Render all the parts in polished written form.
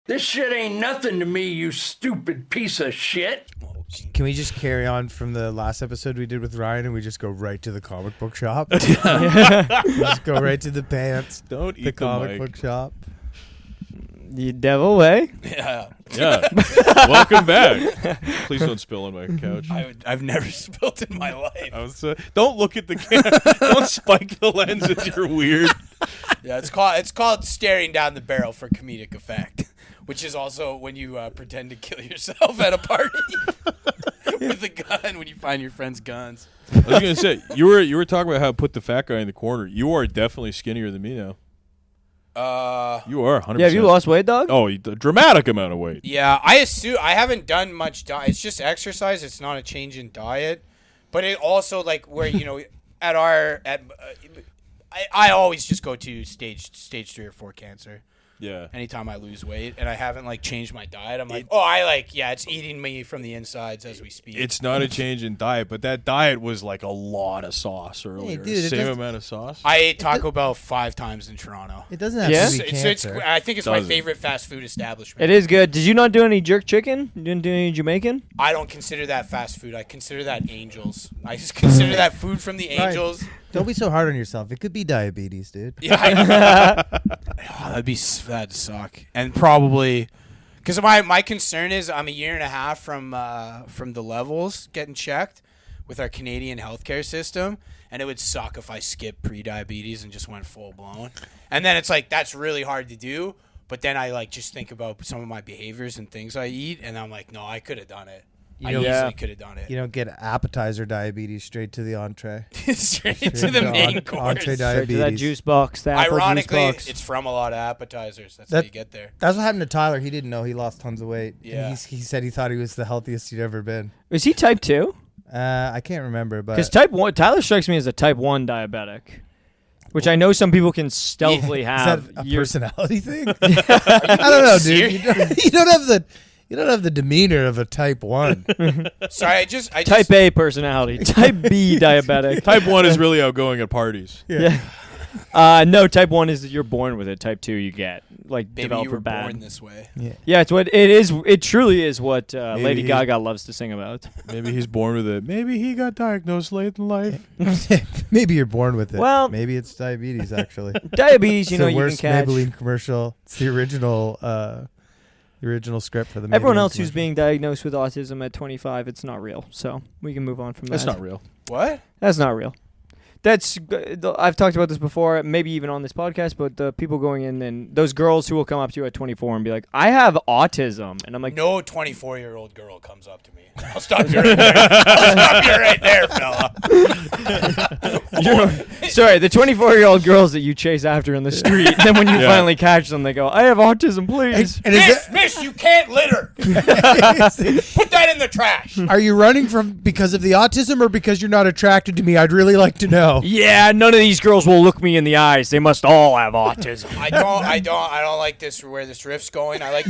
This shit ain't nothing to me, you stupid piece of shit. Can we just carry on from the last episode we did with Ryan and we just go right to the comic book shop? Just go right to the pants. Don't eat the comic book shop. You devil, eh? Yeah. Welcome back. Please don't spill on my couch. I've never spilled in my life. Don't look at the camera. Don't spike the lenses. You're weird. Yeah, it's called staring down the barrel for comedic effect, which is also when you pretend to kill yourself at a party with a gun when you find your friend's guns. I was gonna say you were talking about how to put the fat guy in the corner. You are definitely skinnier than me now. You are 100%. Yeah, have you lost weight, dog? Oh, a dramatic amount of weight. Yeah, I assume I haven't done much diet. It's just exercise. It's not a change in diet, but it also like where I always just go to stage 3 or 4 cancer. Yeah. Anytime I lose weight and I haven't like changed my diet, I'm like, it's eating me from the insides as we speak. It's not a change in diet, but that diet was like a lot of sauce earlier. Hey, dude, same amount of sauce. I ate Taco Bell 5 times in Toronto. It doesn't have to be It's cancer. I think it's my favorite fast food establishment. It is good. Did you not do any jerk chicken? You didn't do any Jamaican? I don't consider that fast food. I consider that angels. I just consider that food from the angels. Don't be so hard on yourself. It could be diabetes, dude. Yeah, that'd suck. And probably because my concern is I'm a year and a half from the levels getting checked with our Canadian healthcare system, and it would suck if I skipped pre-diabetes and just went full blown. And then it's like that's really hard to do. But then I like just think about some of my behaviors and things I eat, and I'm like, no, I could have done it. I easily could have done it. You don't get appetizer diabetes straight to the entree. straight to the main course. Entree Straight to diabetes. that juice box. The apple Ironically, juice box. it's from a lot of appetizers. That's how you get there. That's what happened to Tyler. He didn't know he lost tons of weight. Yeah. And he said he thought he was the healthiest he'd ever been. Is he type 2? I can't remember, but Because type 1, Tyler strikes me as a type 1 diabetic, which I know some people can stealthily have. Is that a personality thing? I don't know, dude. You don't have the demeanor of a type 1. Sorry, I just Type A personality. Type B diabetic. Type 1 is really outgoing at parties. Yeah. No, type 1 is that you're born with it. Type 2 you get. Like, Maybe develop you for were bad. born this way. Yeah, it's what it is. It truly is what Lady Gaga loves to sing about. Maybe he's born with it. Maybe he got diagnosed late in life. Maybe you're born with it. Well, maybe it's diabetes, actually. Diabetes, you It's know, the you can worst catch. Maybelline commercial. It's the original script for the Everyone Maybelline else who's commercial. being diagnosed with autism at 25, it's not real. So we can move on from that. That's not real. What? That's not real. I've talked about this before, maybe even on this podcast, but the people going in and those girls who will come up to you at 24 and be like, I have autism. And I'm like, No 24-year-old girl comes up to me. I'll stop you right there. I'll stop you right there, fella. sorry, the 24-year-old girls that you chase after in the street, then when you finally catch them, they go, I have autism, please. And Miss, you can't litter. Put that in the trash. Are you running because of the autism or because you're not attracted to me? I'd really like to know. Yeah, none of these girls will look me in the eyes. They must all have autism. I don't like this where this riff's going. I like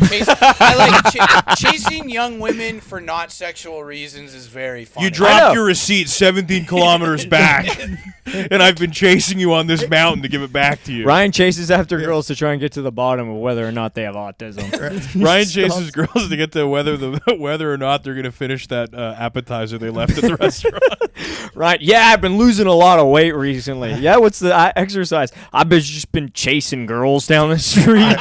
chasing young women for not sexual reasons is very fun. You dropped your receipt 17 kilometers back, and I've been chasing you on this mountain to give it back to you. Ryan chases after girls to try and get to the bottom of whether or not they have autism. Ryan chases girls to get to whether or not they're going to finish that appetizer they left at the restaurant. Right? Yeah, I've been losing a lot of weight recently. Yeah, what's the exercise? I've just been chasing girls down the street.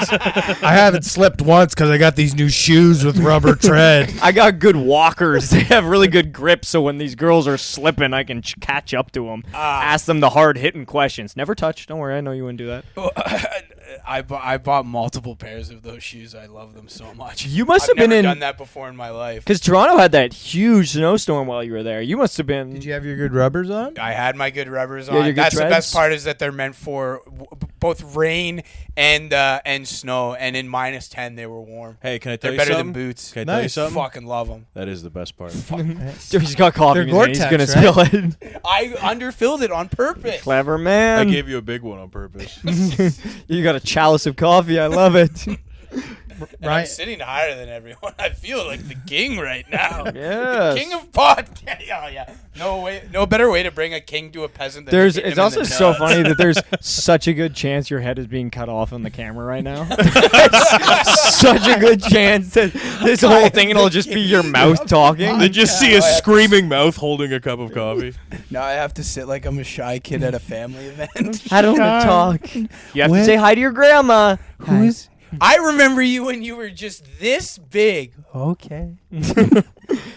I haven't slipped once because I got these new shoes with rubber tread. I got good walkers. They have really good grip, so when these girls are slipping, I can catch up to them. Ask them the hard-hitting questions. Never touch. Don't worry, I know you wouldn't do that. I bought multiple pairs of those shoes. I love them so much. You must have I've been never in... done that before in my life. Because Toronto had that huge snowstorm while you were there. You must have been... Did you have your good rubbers on? I had my good rubbers Yeah, on. your good That's the treads? best part is that they're meant for both rain and snow. And in -10, they were warm. Hey, can I tell They're you better something? than boots. Can I tell you Nice. something? Fucking love them. That is the best part. He's got coffee They're in his hand. He's Gore-Tex, going to spill it. I underfilled it on purpose. Clever I man. gave you a big one on purpose. You got a chalice of coffee. I love it. And I'm sitting higher than everyone. I feel like the king right now. Yes. King of podcast. Oh yeah. No better way to bring a king to a peasant than There's. to hit It's him in also the so nuts. funny that there's such a good chance your head is being cut off on the camera right now. It's such a good chance that this whole thing it'll just be your mouth talking. They just see a screaming mouth holding a cup of coffee. Now I have to sit like I'm a shy kid at a family event. I don't want to talk. You have to say hi to your grandma. I remember you when you were just this big. Okay.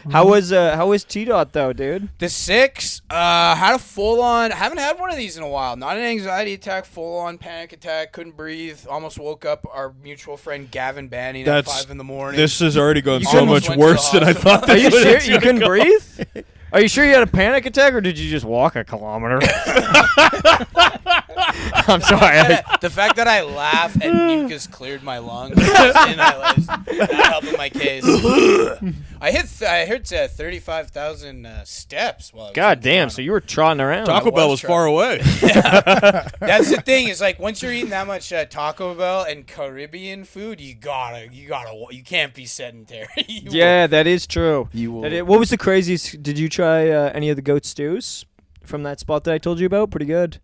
How was T-Dot though, dude? The 6 had a full on. Haven't had one of these in a while. Not an anxiety attack, full on panic attack. Couldn't breathe. Almost woke up our mutual friend Gavin Banning at 5 in the morning. This has already gone You so almost much went to the worse than I hospital. thought. Are you this was sure you gonna couldn't go. breathe? Are you sure you had a panic attack or did you just walk a kilometer? I'm sorry. The fact that I laughed and mucus cleared my lungs that helped with my case. I hit 35,000 steps. While I was God in damn, Toronto. so you were trotting around. Taco Bell was far away. That's the thing. Is like once you're eating that much Taco Bell and Caribbean food, you can't be sedentary. Yeah, that is true. You will. What was the craziest? Did you try any of the goat stews from that spot that I told you about? Pretty good.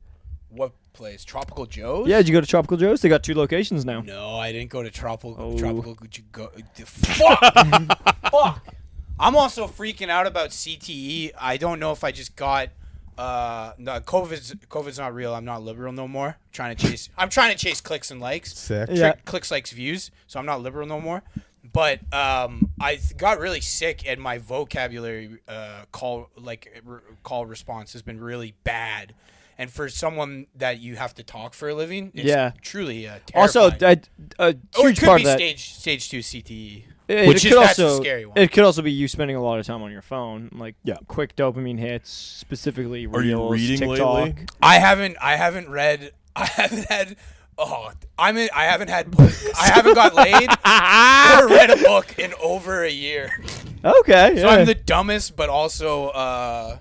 What place? Tropical Joe's? Yeah, did you go to Tropical Joe's? They got 2 locations now. No, I didn't go to Tropical. Oh. Tropical. Fuck. Fuck. I'm also freaking out about CTE. I don't know if I just got. No, COVID's not real. I'm not liberal no more. I'm trying to chase clicks and likes. Sick. Yeah. Clicks, likes, views. So I'm not liberal no more. But I got really sick, and my vocabulary call response has been really bad. And for someone that you have to talk for a living, it's truly terrifying. Also, a huge it could part be of that. stage 2 CTE. That's the scary one. It could also be you spending a lot of time on your phone, like Yeah. quick dopamine hits, specifically Are you Reels, reading TikTok. lately? I haven't read. I haven't had. Oh, I haven't got laid or read a book in over a year. Okay, So yeah. I'm the dumbest, but also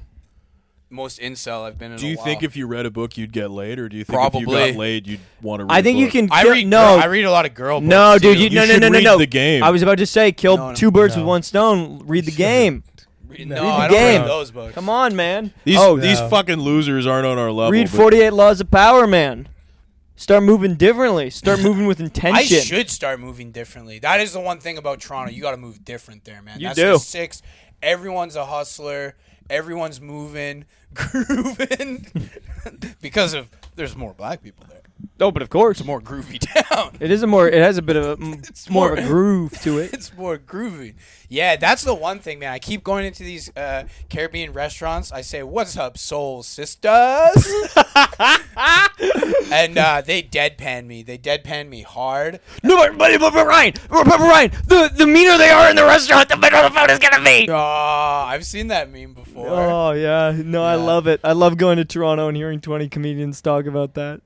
most incel I've been in. Do you think if you read a book you'd get laid, or do you think if Probably. you got laid you'd want to read I think a you book? can. I kill- read? no, I read a lot of girl books. no, dude. too. You should read The Game. I was about to say, kill No, no, 2 birds with no. 1 stone. Read the game. No, the I don't game. read those books. Come on, man. These no. fucking losers aren't on our level. Read but 48 Laws of Power, man. Start moving differently. Start moving with intention. I should start moving differently. That is the one thing about Toronto. You got to move different there, man. You That's do. The 6. Everyone's a hustler. Everyone's moving, grooving, because there's more black people there. Oh, but of course, It's a more groovy town. it is a more. It has a bit of a It's more of a groove to it. It's more groovy. Yeah, that's the one thing, man. I keep going into these Caribbean restaurants. I say, "What's up, soul sisters?" And they deadpan me. They deadpan me hard. No, but Ryan, the meaner they are in the restaurant, the better the food is gonna be. I've seen that meme before. Oh yeah, no, I Yeah. love it. I love going to Toronto and hearing 20 comedians talk about that.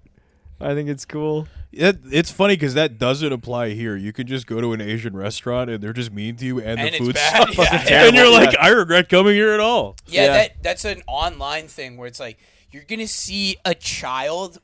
I think it's cool. it's funny because that doesn't apply here. You can just go to an Asian restaurant and they're just mean to you, and And the it's food's bad. fucking Yeah. terrible. And you're Yeah. like, I regret coming here at all. Yeah, that's an online thing where it's like you're gonna see a child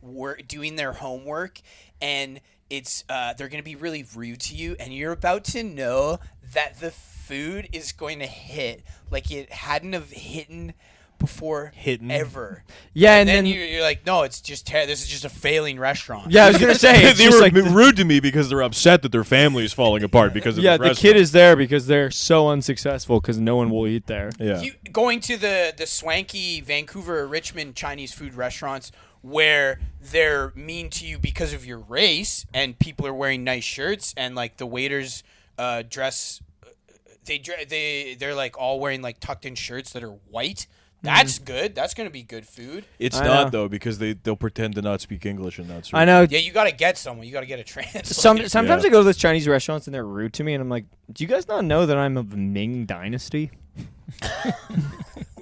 doing their homework, and it's they're gonna be really rude to you, and you're about to know that the food is going to hit like it hadn't have hitten before ever. Yeah, And and then then you're like, no, it's just this is just a failing restaurant. yeah, I was gonna say it's they just were like rude to me because they're upset that their family is falling apart because of yeah, this the restaurant. kid is there because they're so unsuccessful because no one will eat there. Yeah. Going to the swanky Vancouver or Richmond Chinese food restaurants where they're mean to you because of your race, and people are wearing nice shirts, and like the waiters dress they're like all wearing like tucked in shirts that are white. That's good. That's going to be good food. It's I not know. though, because they'll pretend to not speak English and that's I know. Yeah, you got to get someone. You got to get a translator. Sometimes Yeah. I go to those Chinese restaurants and they're rude to me, and I'm like, do you guys not know that I'm of the Ming Dynasty?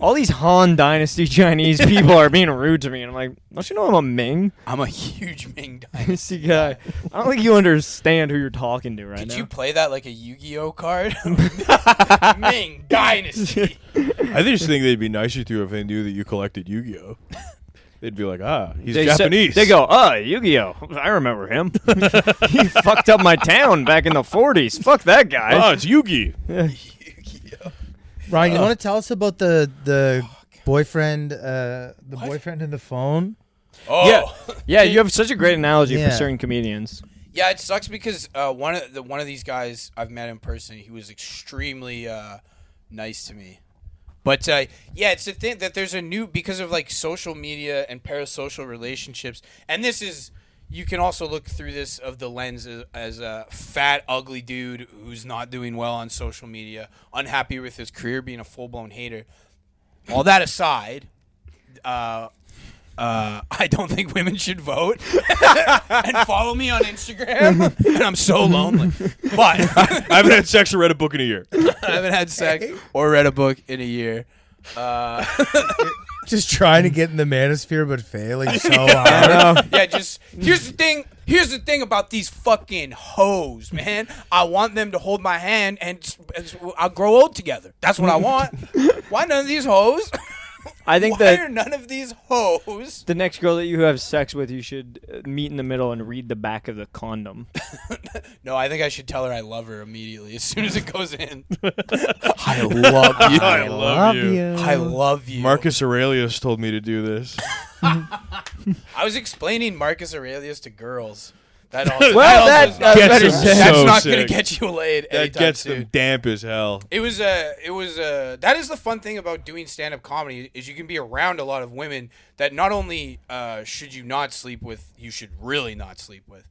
All these Han Dynasty Chinese people are being rude to me, and I'm like, don't you know I'm a Ming I'm a huge Ming Dynasty. Dynasty guy? I don't think you understand who you're talking to right Did now. you play that like a Yu-Gi-Oh card? Ming Dynasty. I just think they'd be nicer to you if they knew that you collected Yu-Gi-Oh. they'd be like, he's They Japanese. They go, Yu-Gi-Oh! I remember him. He fucked up my town back in the 40s. Fuck that guy. it's Yugi. Ryan, you want to tell us about the boyfriend, boyfriend in the phone? Oh, Yeah, you have such a great analogy Yeah. for certain comedians. yeah. It sucks because one of these guys I've met in person. He was extremely nice to me. But it's the thing that there's a new, because of like social media and parasocial relationships, and this is, you can also look through this of the lens as a fat, ugly dude who's not doing well on social media, unhappy with his career, being a full-blown hater. All that aside, I don't think women should vote and follow me on Instagram, and I'm so lonely. But I haven't had sex or read a book in a year. I haven't had sex or read a book in a year. Just trying to get in the manosphere, but failing so hard. Yeah, just here's the thing about these fucking hoes, man. I want them to hold my hand and I'll grow old together. That's what I want. Why none of these hoes? I think Why that are none of these hoes? the next girl that you have sex with, you should meet in the middle and read the back of the condom. No, I think I should tell her I love her immediately as soon as it goes in. I love you. I love you. I love you. Marcus Aurelius told me to do this. I was explaining Marcus Aurelius to girls. That also, Well, that's that's better them said. that's so not going to sick. get you laid. That anytime gets soon. them damp as hell. It was that is the fun thing about doing stand-up comedy is you can be around a lot of women that not only should you not sleep with, you should really not sleep with.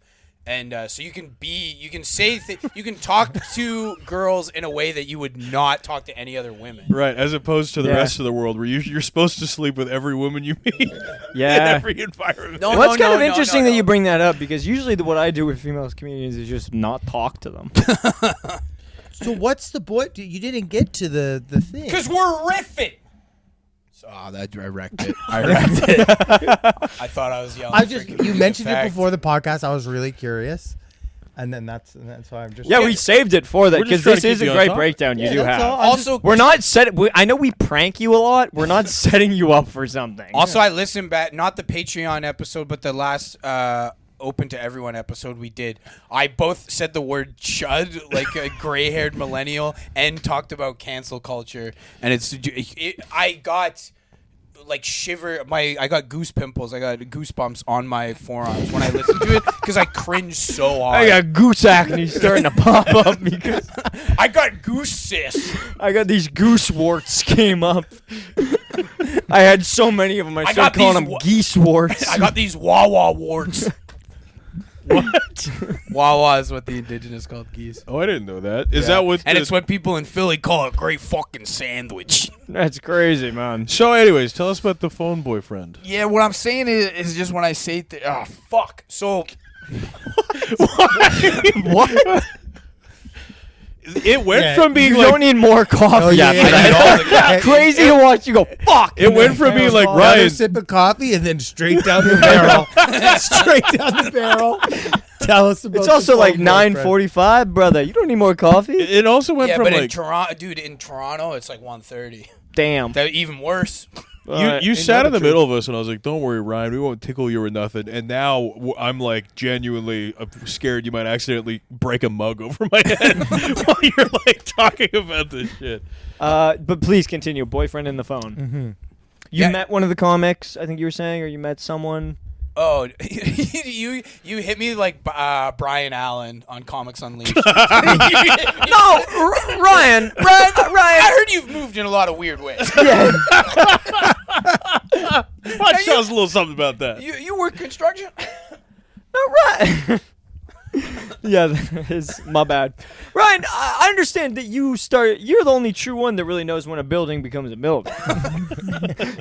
And so you can you can talk to girls in a way that you would not talk to any other women. Right, as opposed to the Yeah. rest of the world where you're supposed to sleep with every woman you meet in Yeah. every environment. No, Well, it's kind of no, interesting no. that you bring that up because usually what I do with female comedians is just not talk to them. So what's the you didn't get to the thing. Because we're riffing. So, I wrecked it. I wrecked it. I thought I was yelling. You mentioned it before the podcast. I was really curious, and then that's why I'm just Yeah, we saved it for that We're just because trying this to is keep a you on great top. breakdown you do that's have. all. Also, We're not I know we prank you a lot. We're not setting you up for something. Also, I listened back, not the Patreon episode, but the last open to everyone episode we did. I both said the word chud, like a gray-haired millennial, and talked about cancel culture. And I got like I got goose pimples. I got goosebumps on my forearms when I listened to it because I cringed so hard. I got goose acne starting to pop up because I got goose cysts. I got these goose warts came up. I had so many of them. I got started calling these them geese warts. I got these Wawa warts. What? Wawa is what the indigenous called geese. Oh, I didn't know that. Is Yeah. that what? And it's what people in Philly call a great fucking sandwich. That's crazy, man. So, anyways, tell us about the phone boyfriend. Yeah, what I'm saying is just when I say fuck. So What? It went from being You like don't need more coffee. Oh, yeah, after yeah. that. I know. Crazy to watch you go, fuck. it went from being like Another Ryan. sip of coffee and then straight down the barrel. Straight down the barrel. Tell us about. It's also the like phone boyfriend. 9:45, brother. You don't need more coffee? It also went yeah, from but in like Toronto, it's like 1:30. Damn. That even worse. you sat in the middle of us, and I was like, "Don't worry, Ryan, we won't tickle you or nothing." And now I'm like genuinely scared you might accidentally break a mug over my head while you're like talking about this shit. But please continue. Boyfriend in the phone. Mm-hmm. You Yeah. met one of the comics, I think you were saying, or you met someone. Oh, you hit me like Brian Allen on Comics Unleashed. No, Ryan. Ryan. I heard you've moved in a lot of weird ways. Yeah. Watch tell us a little something about that. You work construction? Ryan. Yeah, that is my bad. Ryan, I understand that you're the only true one that really knows when a building becomes a building.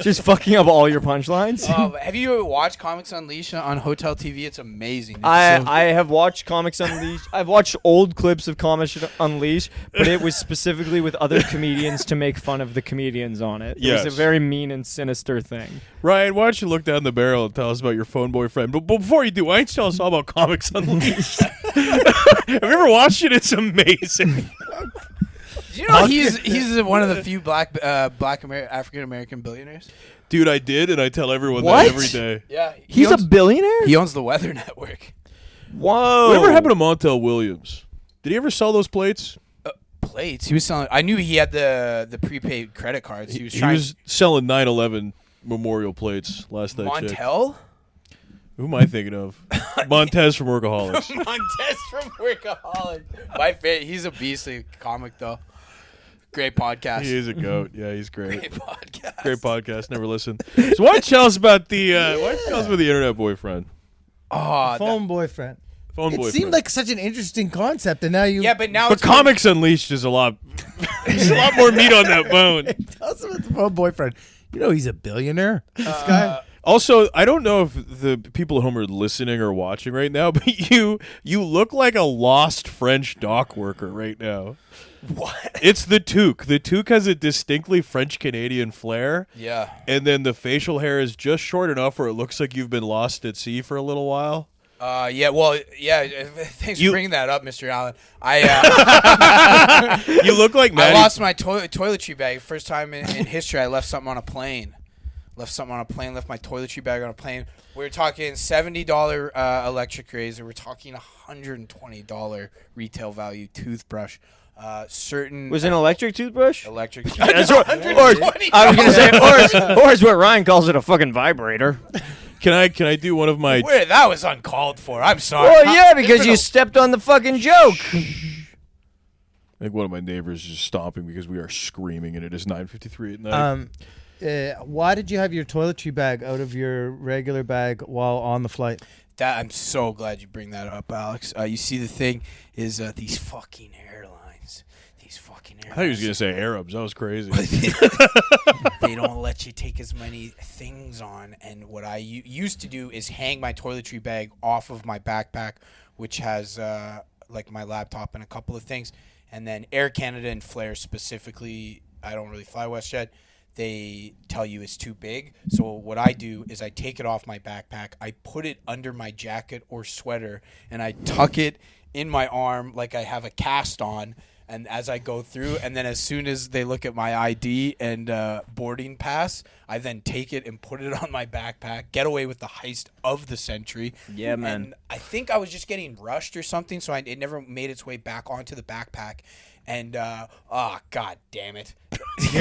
Just fucking up all your punchlines. Have you ever watched Comics Unleashed on Hotel TV? It's amazing. It's I have watched Comics Unleashed. I've watched old clips of Comics Unleashed, but it was specifically with other comedians to make fun of the comedians on it. It Yes. was a very mean and sinister thing. Ryan, why don't you look down the barrel and tell us about your phone boyfriend? But before you do, why don't you tell us all about Comics Unleashed? Have you ever watched it? It's amazing. Do you know he's one of the few black African American billionaires? Dude, I did, and I tell everyone What? that every day. Yeah, He's a billionaire? He owns the Weather Network. Whoa. Whatever happened to Montel Williams? Did he ever sell those plates? Plates. He was selling. I knew he had the prepaid credit cards. He was He trying. was selling 9/11 memorial plates last I checked. Montel. Who am I thinking of? Montez from Workaholics. Montez from Workaholics. My favorite. He's a beastly comic though. Great podcast. He is a goat. Yeah, he's great. Great podcast. Great podcast. Never listen. So why don't you tell us about the why don't you tell us about the internet boyfriend? Oh, Phone boyfriend. Phone It boyfriend. seemed like such an interesting concept, and now you. yeah, but now But it's Comics Unleashed is a lot. There's a lot more meat on that bone. Tell us about the phone boyfriend. You know he's a billionaire. This guy. Also, I don't know if the people at home are listening or watching right now, but you look like a lost French dock worker right now. What? It's the toque. The toque has a distinctly French Canadian flair, Yeah. and then the facial hair is just short enough where it looks like you've been lost at sea for a little while. Yeah. Well. Yeah. Thanks You- for bringing that up, Mr. Allen. I You look like I Maddie. lost my toiletry bag. First time in history, I left something on a plane. Left my toiletry bag on a plane. We were talking $70 electric razor. We're talking $120 retail value toothbrush. Certain Was it an electric toothbrush? electric. That's what- or, I was gonna say, or is what Ryan calls it, a fucking vibrator. Can I do one of my? Wait, that was uncalled for. I'm sorry. Well, yeah, because you stepped on the fucking joke. I think one of my neighbors is just stomping because we are screaming, and it is 9:53 at night. Why did you have your toiletry bag out of your regular bag while on the flight? That I'm so glad you bring that up, Alex. You see, the thing is these fucking airlines. These fucking airlines. I thought he was gonna say Arabs. That was crazy. They don't let you take as many things on. And what I used to do is hang my toiletry bag off of my backpack, which has like my laptop and a couple of things. And then Air Canada and Flair specifically, I don't really fly WestJet. They tell you it's too big. So what I do is I take it off my backpack, I put it under my jacket or sweater, and I tuck it in my arm like I have a cast on. And as I go through, and then as soon as they look at my ID and boarding pass, I then take it and put it on my backpack, get away with the heist of the century. Yeah, man. And I think I was just getting rushed or something, so it never made its way back onto the backpack. And, God damn it.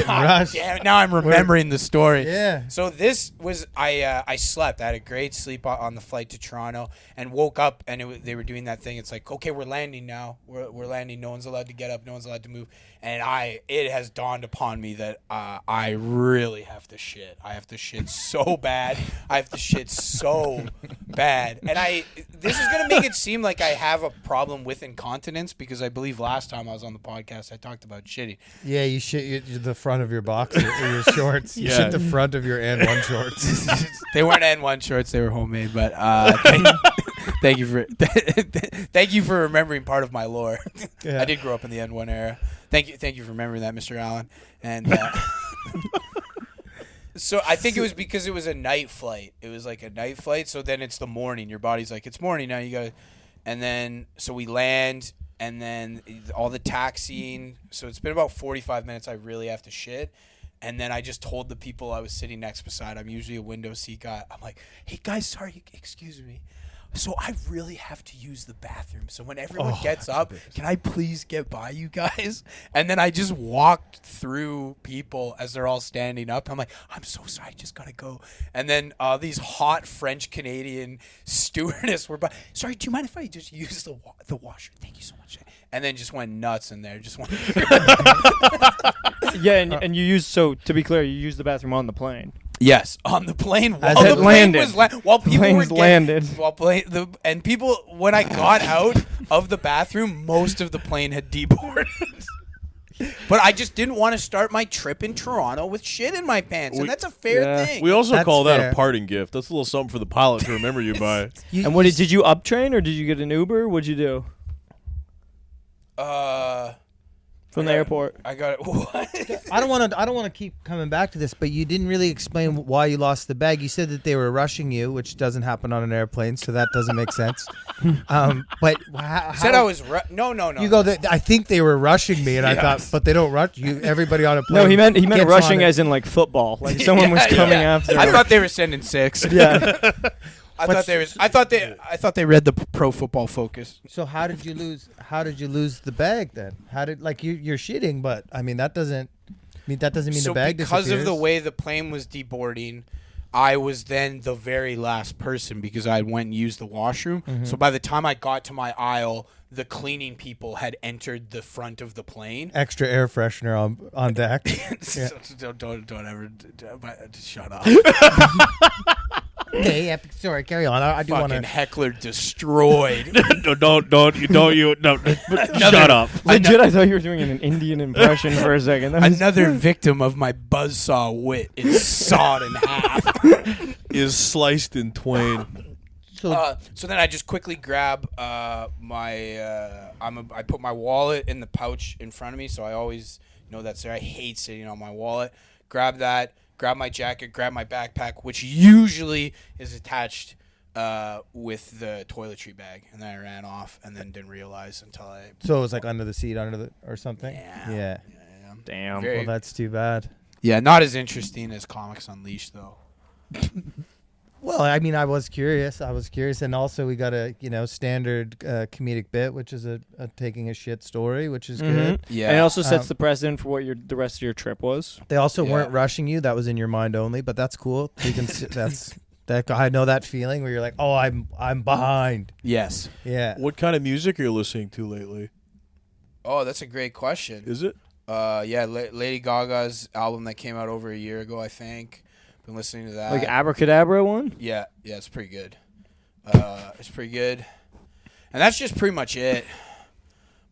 rushed. Damn it. Now I'm remembering the story. Yeah. So this was, I slept. I had a great sleep on the flight to Toronto and woke up, and they were doing that thing. It's like, okay, we're landing now. We're landing. No one's allowed to get up. No one's allowed to move. And it has dawned upon me that I really have to shit. I have to shit so bad. I have to shit so bad. And this is going to make it seem like I have a problem with incontinence, because I believe last time I was on the podcast I talked about shitting. Yeah, you shit the front of your boxer or your shorts. You Yeah. shit the front of your N1 shorts. They weren't N1 shorts; they were homemade. But thank you for remembering part of my lore. Yeah. I did grow up in the N1 era. Thank you for remembering that, Mr. Allen. And so I think it was because it was a night flight. It was like a night flight. So then it's the morning. Your body's like, it's morning now. You got, and then so we land. And then all the taxiing. So it's been about 45 minutes. I really have to shit. And then I just told the people I was sitting next beside. I'm usually a window seat guy. I'm like, hey, guys, sorry, excuse me. So I really have to use the bathroom. So when everyone gets up, can I please get by you guys? And then I just walked through people as they're all standing up. I'm like, I'm so sorry, I just got to go. And then these hot French-Canadian stewardess were by. Sorry, do you mind if I just use the washer? Thank you so much. And then just went nuts in there. Just went. Yeah, and you used, so to be clear, you used the bathroom on the plane. Yes, on the plane As while it the plane landed. was while people were Plane's landed. and people, when I got out of the bathroom, most of the plane had deboarded. But I just didn't want to start my trip in Toronto with shit in my pants, and that's a fair thing. We also That's call that fair. a parting gift. That's a little something for the pilot to remember you by. And what did you uptrain, or did you get an Uber? What'd you do? from the airport. I got it. What? I don't want to keep coming back to this, but you didn't really explain why you lost the bag. You said that they were rushing you, which doesn't happen on an airplane, so that doesn't make sense. But how, Said I was no. You go. I think they were rushing me, and I thought, but they don't rush you. Everybody on a plane. No, he meant gets rushing on it. as in like football. Like someone was coming after. I thought they were sending 6. Yeah. I thought they read the Pro Football Focus. So how did you lose? How did you lose the bag then? How did you're shitting, but I mean that doesn't mean the bag because disappears. of the way the plane was deboarding, I was then the very last person because I went and used the washroom. Mm-hmm. So by the time I got to my aisle, the cleaning people had entered the front of the plane. Extra air freshener on deck. So don't ever shut up. Okay, sorry, carry on. I do want Fucking to. heckler destroyed. Don't you shut up. Legit, I thought you were doing an Indian impression for a second. That was- Another victim of my buzzsaw wit is sawed in half. Is sliced in twain. So then I just quickly grab I put my wallet in the pouch in front of me, so I always know that's there. I hate sitting on my wallet. Grab that, grab my jacket, grab my backpack, which usually is attached with the toiletry bag, and then I ran off and then didn't realize until I. So it was like under the seat, or something. Yeah. Damn. Very- Well, that's too bad. Yeah, not as interesting as Comics Unleashed though. Well, I mean, I was curious, and also we got a standard comedic bit, which is a taking a shit story, which is good. Yeah, And it also sets the precedent for what the rest of your trip was. They also Yeah. weren't rushing you; that was in your mind only. But that's cool. You can that I know that feeling where you're like, oh, I'm behind. Yes. Yeah. What kind of music are you listening to lately? Oh, that's a great question. Is it? Yeah, Lady Gaga's album that came out over a year ago, I think. Been listening to that. Like Abracadabra one? Yeah, it's pretty good. It's pretty good, and that's just pretty much it.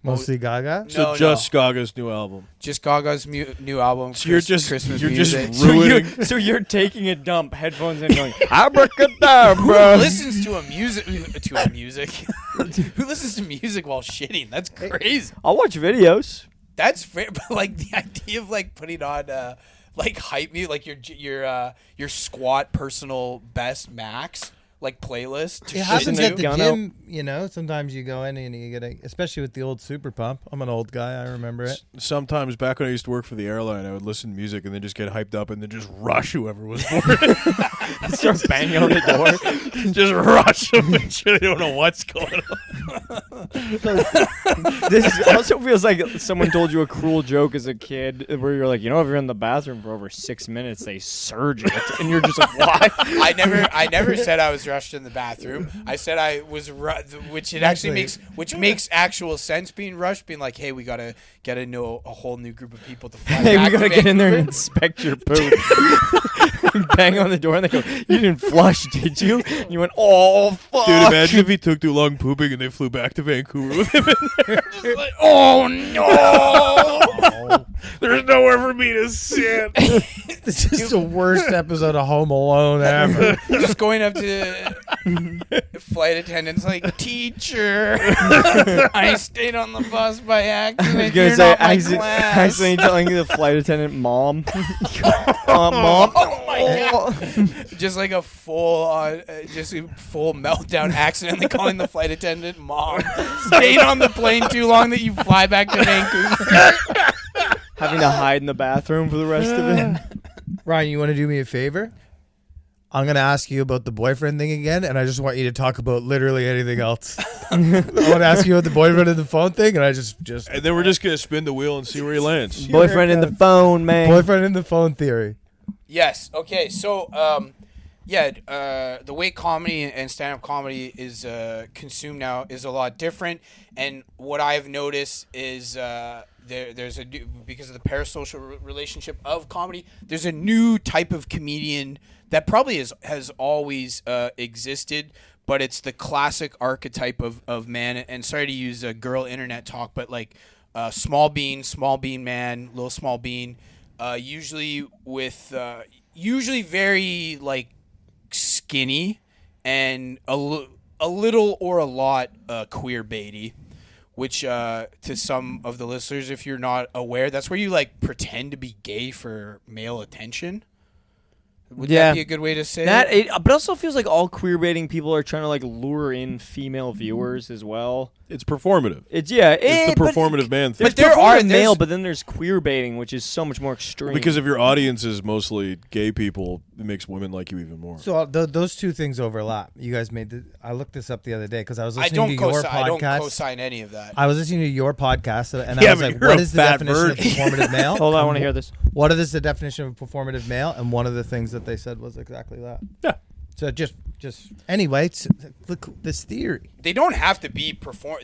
Mostly Gaga. So just Gaga's new album. Just Gaga's new album. So you're just Christmas you're music. just ruining. So you're taking a dump, headphones in, going Who Abracadabra. listens to music? Who listens to music while shitting? That's crazy. I'll watch videos. That's fair, but like the idea of like putting on like hype music, like your squat personal best max like playlist. To It shit happens to. at the Gun gym, sometimes you go in and you get especially with the old Super Pump. I'm an old guy, I remember it. Sometimes back when I used to work for the airline, I would listen to music and then just get hyped up and then just rush whoever was bored. Start banging on the door. Just rush them and shit. They don't know what's going on. This also feels like someone told you a cruel joke as a kid where you're like, if you're in the bathroom for over 6 minutes, they surge it. And you're just like, why? I never said I was rushed in the bathroom. I said I was which it actually makes actual sense being rushed, being like, hey, we gotta get to know a whole new group of people to fly Hey, back we gotta to get in there and Vancouver. inspect your poop. Bang on the door and they go, you didn't flush, did you? You went, oh, fuck. Dude, imagine if he took too long pooping and they flew back to Vancouver with him in there. Just like, Oh no! there's nowhere for me to sit. This is the worst episode of Home Alone ever. Just going up to flight attendants like, teacher, I stayed on the bus by accident. I was You're gonna say, not my accidentally class. telling the flight attendant, mom. Mom. Oh my god! Just like a full meltdown. Accidentally calling the flight attendant mom. Stayed on the plane too long that you fly back to Vancouver. Having to hide in the bathroom for the rest of it. Ryan, you want to do me a favor? I'm going to ask you about the boyfriend thing again, and I just want you to talk about literally anything else. I want to ask you about the boyfriend and the phone thing, and I just And then we're just going to spin the wheel and see where he lands. Boyfriend in the phone, man. boyfriend and the phone theory. Yes. Okay. So, the way comedy and stand-up comedy is consumed now is a lot different. And what I've noticed is there's a new, because of the parasocial relationship of comedy, there's a new type of comedian that probably has always existed, but it's the classic archetype of man. And sorry to use a girl internet talk, but like small bean man, little small bean, usually very like skinny and a little or a lot queer baity, which to some of the listeners, if you're not aware, that's where you like pretend to be gay for male attention. Would that be a good way to say it? But also feels like all queer baiting people are trying to like lure in female viewers as well. It's performative. It's the performative man thing. But there are male, but then there's queer baiting, which is so much more extreme. Because if your audience is mostly gay people, it makes women like you even more. So those two things overlap. You guys I looked this up the other day because I was listening to your podcast. I don't co-sign any of that. I was listening to your podcast and I was like, what is the definition of performative male? Hold on, I want to hear this. What is the definition of performative male? And one of the things that they said was exactly that. Yeah. So just anyway, this theory. They don't have to be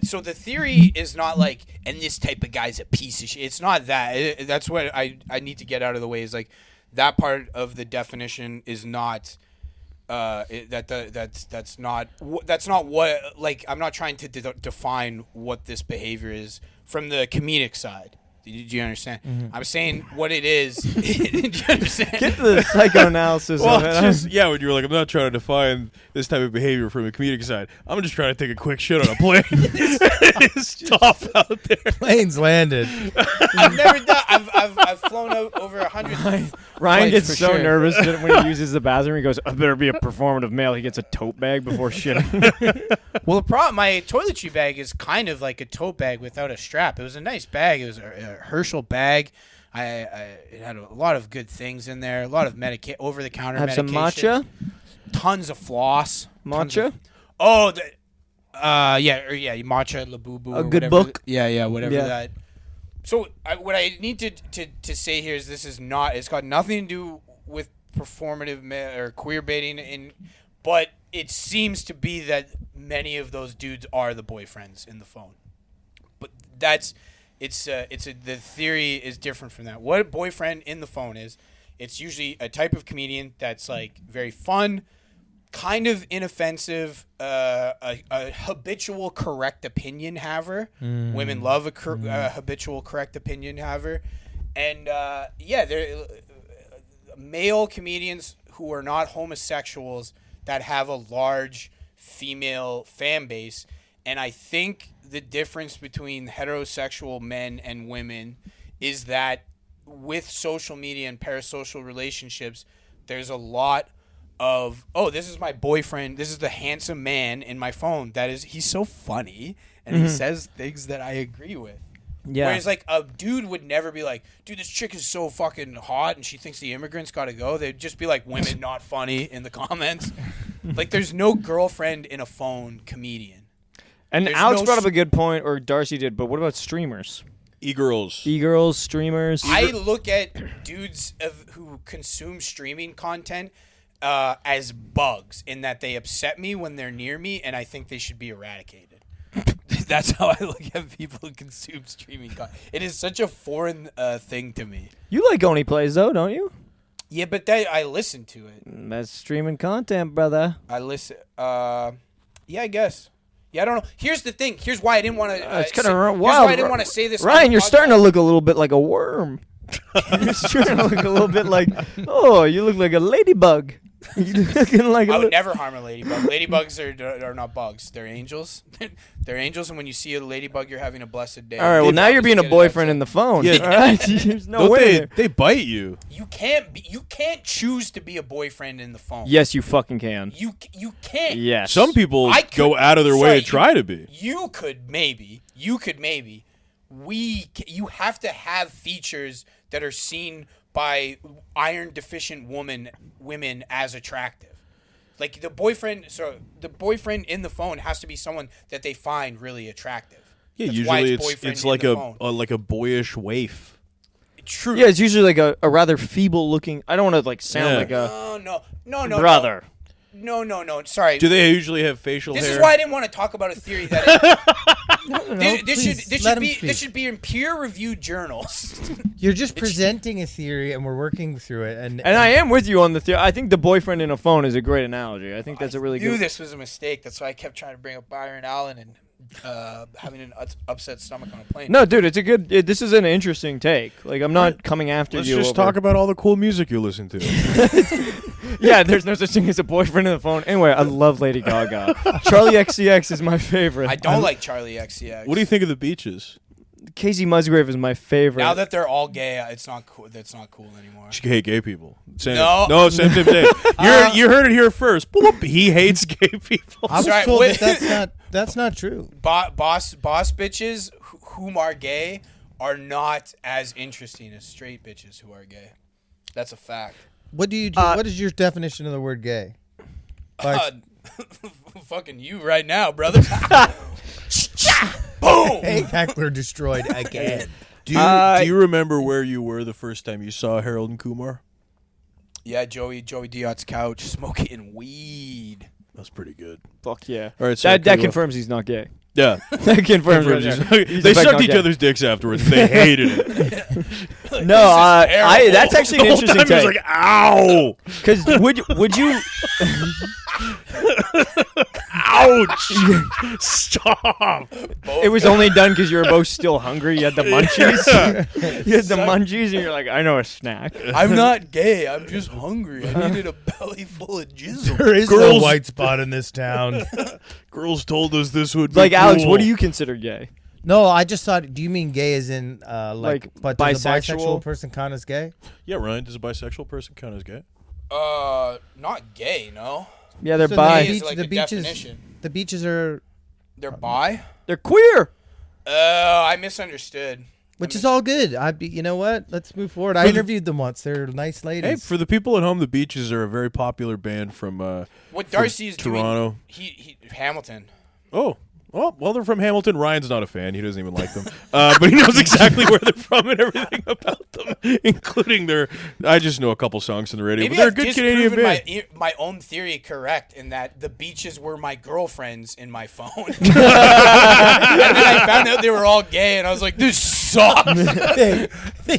So the theory is not like, and this type of guy's a piece of shit. It's not that. That's what I need to get out of the way. Is like that part of the definition is not. That's not what. Like I'm not trying to define what this behavior is from the comedic side. Did you understand? I'm saying what it is. Did you understand? Get the psychoanalysis of it. When you were like, I'm not trying to define this type of behavior from the comedic side. I'm just trying to take a quick shit on a plane. It's tough out there. Planes landed. I've never done. I've flown over 100. Ryan gets so nervous that when he uses the bathroom, he goes, "I better be a performative male." He gets a tote bag before shitting. Well, the problem, my toiletry bag is kind of like a tote bag without a strap. It was a nice bag. It was a Herschel bag. It had a lot of good things in there. A lot of over-the-counter medication. Have some matcha? Tons of floss. Matcha? Matcha, Labubu. A good book? Whatever that. So what I need to say here is it's got nothing to do with performative or queer baiting, but it seems to be that many of those dudes are the boyfriends in the phone. But the theory is different from that. What a boyfriend in the phone is, it's usually a type of comedian that's like very fun, kind of inoffensive, a habitual correct opinion haver. Women love a habitual correct opinion haver. And they're male comedians who are not homosexuals that have a large female fan base. And I think the difference between heterosexual men and women is that with social media and parasocial relationships, there's a lot of, this is my boyfriend, this is the handsome man in my phone. He's so funny, and he says things that I agree with. Yeah. Whereas, like, a dude would never be like, dude, this chick is so fucking hot, and she thinks the immigrants gotta go. They'd just be like, women not funny in the comments. Like, there's no girlfriend in a phone comedian. And There's Alex no brought up a good point, or Darcy did, but what about streamers? E-girls. E-girls, streamers. I look at dudes who consume streaming content as bugs, in that they upset me when they're near me, and I think they should be eradicated. That's how I look at people who consume streaming content. It is such a foreign thing to me. You like Only Plays, though, don't you? Yeah, but I listen to it. That's streaming content, brother. I listen. I guess. Yeah, I don't know. Here's the thing. Here's why I didn't want to. It's kind of wild. Here's why I didn't want to say this. Ryan, you're starting to look a little bit like a worm. You're starting to look a little bit like, you look like a ladybug. You're looking like I would never harm a ladybug. Ladybugs are not bugs. They're angels. They're angels, and when you see a ladybug, you're having a blessed day. All right, well, now you're being a boyfriend in the phone. Yeah. All right? There's no way. They bite you. You can't choose to be a boyfriend in the phone. Yes, you fucking can. You can't. Yes. Some people go out of their way to try to be. You could maybe. You have to have features that are seen by iron deficient women as attractive. Like the boyfriend in the phone has to be someone that they find really attractive. Yeah, That's usually it's like a boyish waif. True. Yeah, it's usually like a rather feeble looking. I don't want to like sound like a no, brother. No. Sorry. Do they usually have facial hair? This is why I didn't want to talk about a theory that this should be in peer-reviewed journals. You're just presenting a theory, and we're working through it. And I am with you on the theory. I think the boyfriend in a phone is a great analogy. I think that's a really good. I knew this was a mistake. That's why I kept trying to bring up Byron Allen and having an upset stomach on a plane. No, dude, it's a good. This is an interesting take. Like, I'm not coming after Let's you. just talk about all the cool music you listen to. Yeah, there's no such thing as a boyfriend in the phone. Anyway, I love Lady Gaga. Charlie XCX is my favorite. I don't like Charlie XCX. What do you think of the Beaches? Casey Musgrave is my favorite. Now that they're all gay, it's not cool. That's not cool anymore. She hate gay people. No. Same. You heard it here first. Boop, he hates gay people. I was Sorry, told wait. that's not true. Boss bitches whom are gay are not as interesting as straight bitches who are gay. That's a fact. What do you do? What is your definition of the word gay? Fucking you right now, brother. Boom. Hey, heckler destroyed again. Do you remember where you were the first time you saw Harold and Kumar? Yeah, Joey Diot's couch smoking weed. That's pretty good. Fuck yeah. All right, so that confirms he's not gay. Yeah. That confirms They sucked each other's dicks afterwards. They hated it. No, that's actually an interesting He was take. like, ow! Because would you? Ouch! Stop! It was only done because you were both still hungry. You had the munchies. You had the munchies, and you're like, I know a snack. I'm not gay. I'm just hungry. I needed a belly full of jizzle. There is Girls- no white spot in this town. Girls told us this would be Like, Alex, cool. what do you consider gay? No, I just thought. Do you mean gay as in like? But does a bisexual? bisexual person count as gay? Yeah, Ryan, does a bisexual person count as gay? Not gay, no. Yeah, they're So bi. Gay is like a beaches. definition. The beaches are, They're bi? They're queer. I misunderstood. which is all good. You know what? Let's move forward. I interviewed them once. They're nice ladies. Hey, for the people at home, the Beaches are a very popular band from What Darcy is Toronto. doing, he Hamilton. Oh, well, they're from Hamilton. Ryan's not a fan. He doesn't even like them. But he knows exactly where they're from and everything about them, including their... I just know a couple songs on the radio, Maybe but they're a I've good Canadian disproven band. my own theory correct in that the Beaches were my girlfriends in my phone. And then I found out they were all gay, and I was like, this sucks. Then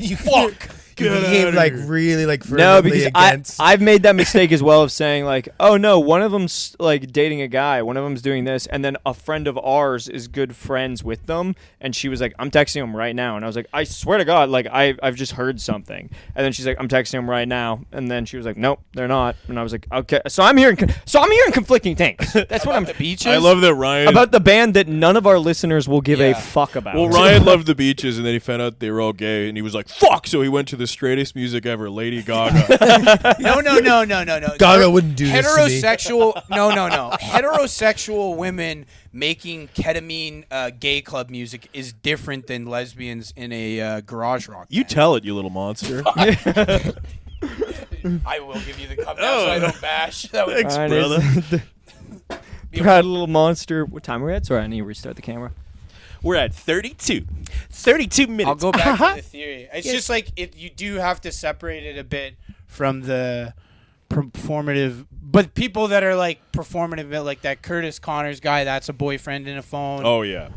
you Fuck. You Get behave outta like here. really like No, fervently because against. I've made that mistake as well of saying like, oh no, one of them's like dating a guy, one of them's doing this, and then a friend of ours is good friends with them, and she was like, I'm texting him right now, and I was like, I swear to God, like I've just heard something, and then she's like, I'm texting him right now, and then she was like, nope, they're not, and I was like, okay, so I'm hearing conflicting things. That's what I'm. The Beaches? I love that Ryan... About the band that none of our listeners will give a Yeah. fuck about. Well, Ryan loved the Beaches, and then he found out they were all gay, and he was like, fuck! So he went to the straightest music ever, Lady Gaga. No. Gaga wouldn't do this to me. Heterosexual, no. Heterosexual women making ketamine gay club music is different than lesbians in a garage rock. You band. tell it, you little monster. I will give you the cup now so I don't bash. That would Thanks, All right, brother. Proud little monster. What time are we at? Sorry, I need to restart the camera. We're at 32. 32 minutes. I'll go back to the theory. It's just like you do have to separate it a bit from the performative. But people that are like performative, like that Curtis Connors guy, that's a boyfriend in a phone. Oh, yeah.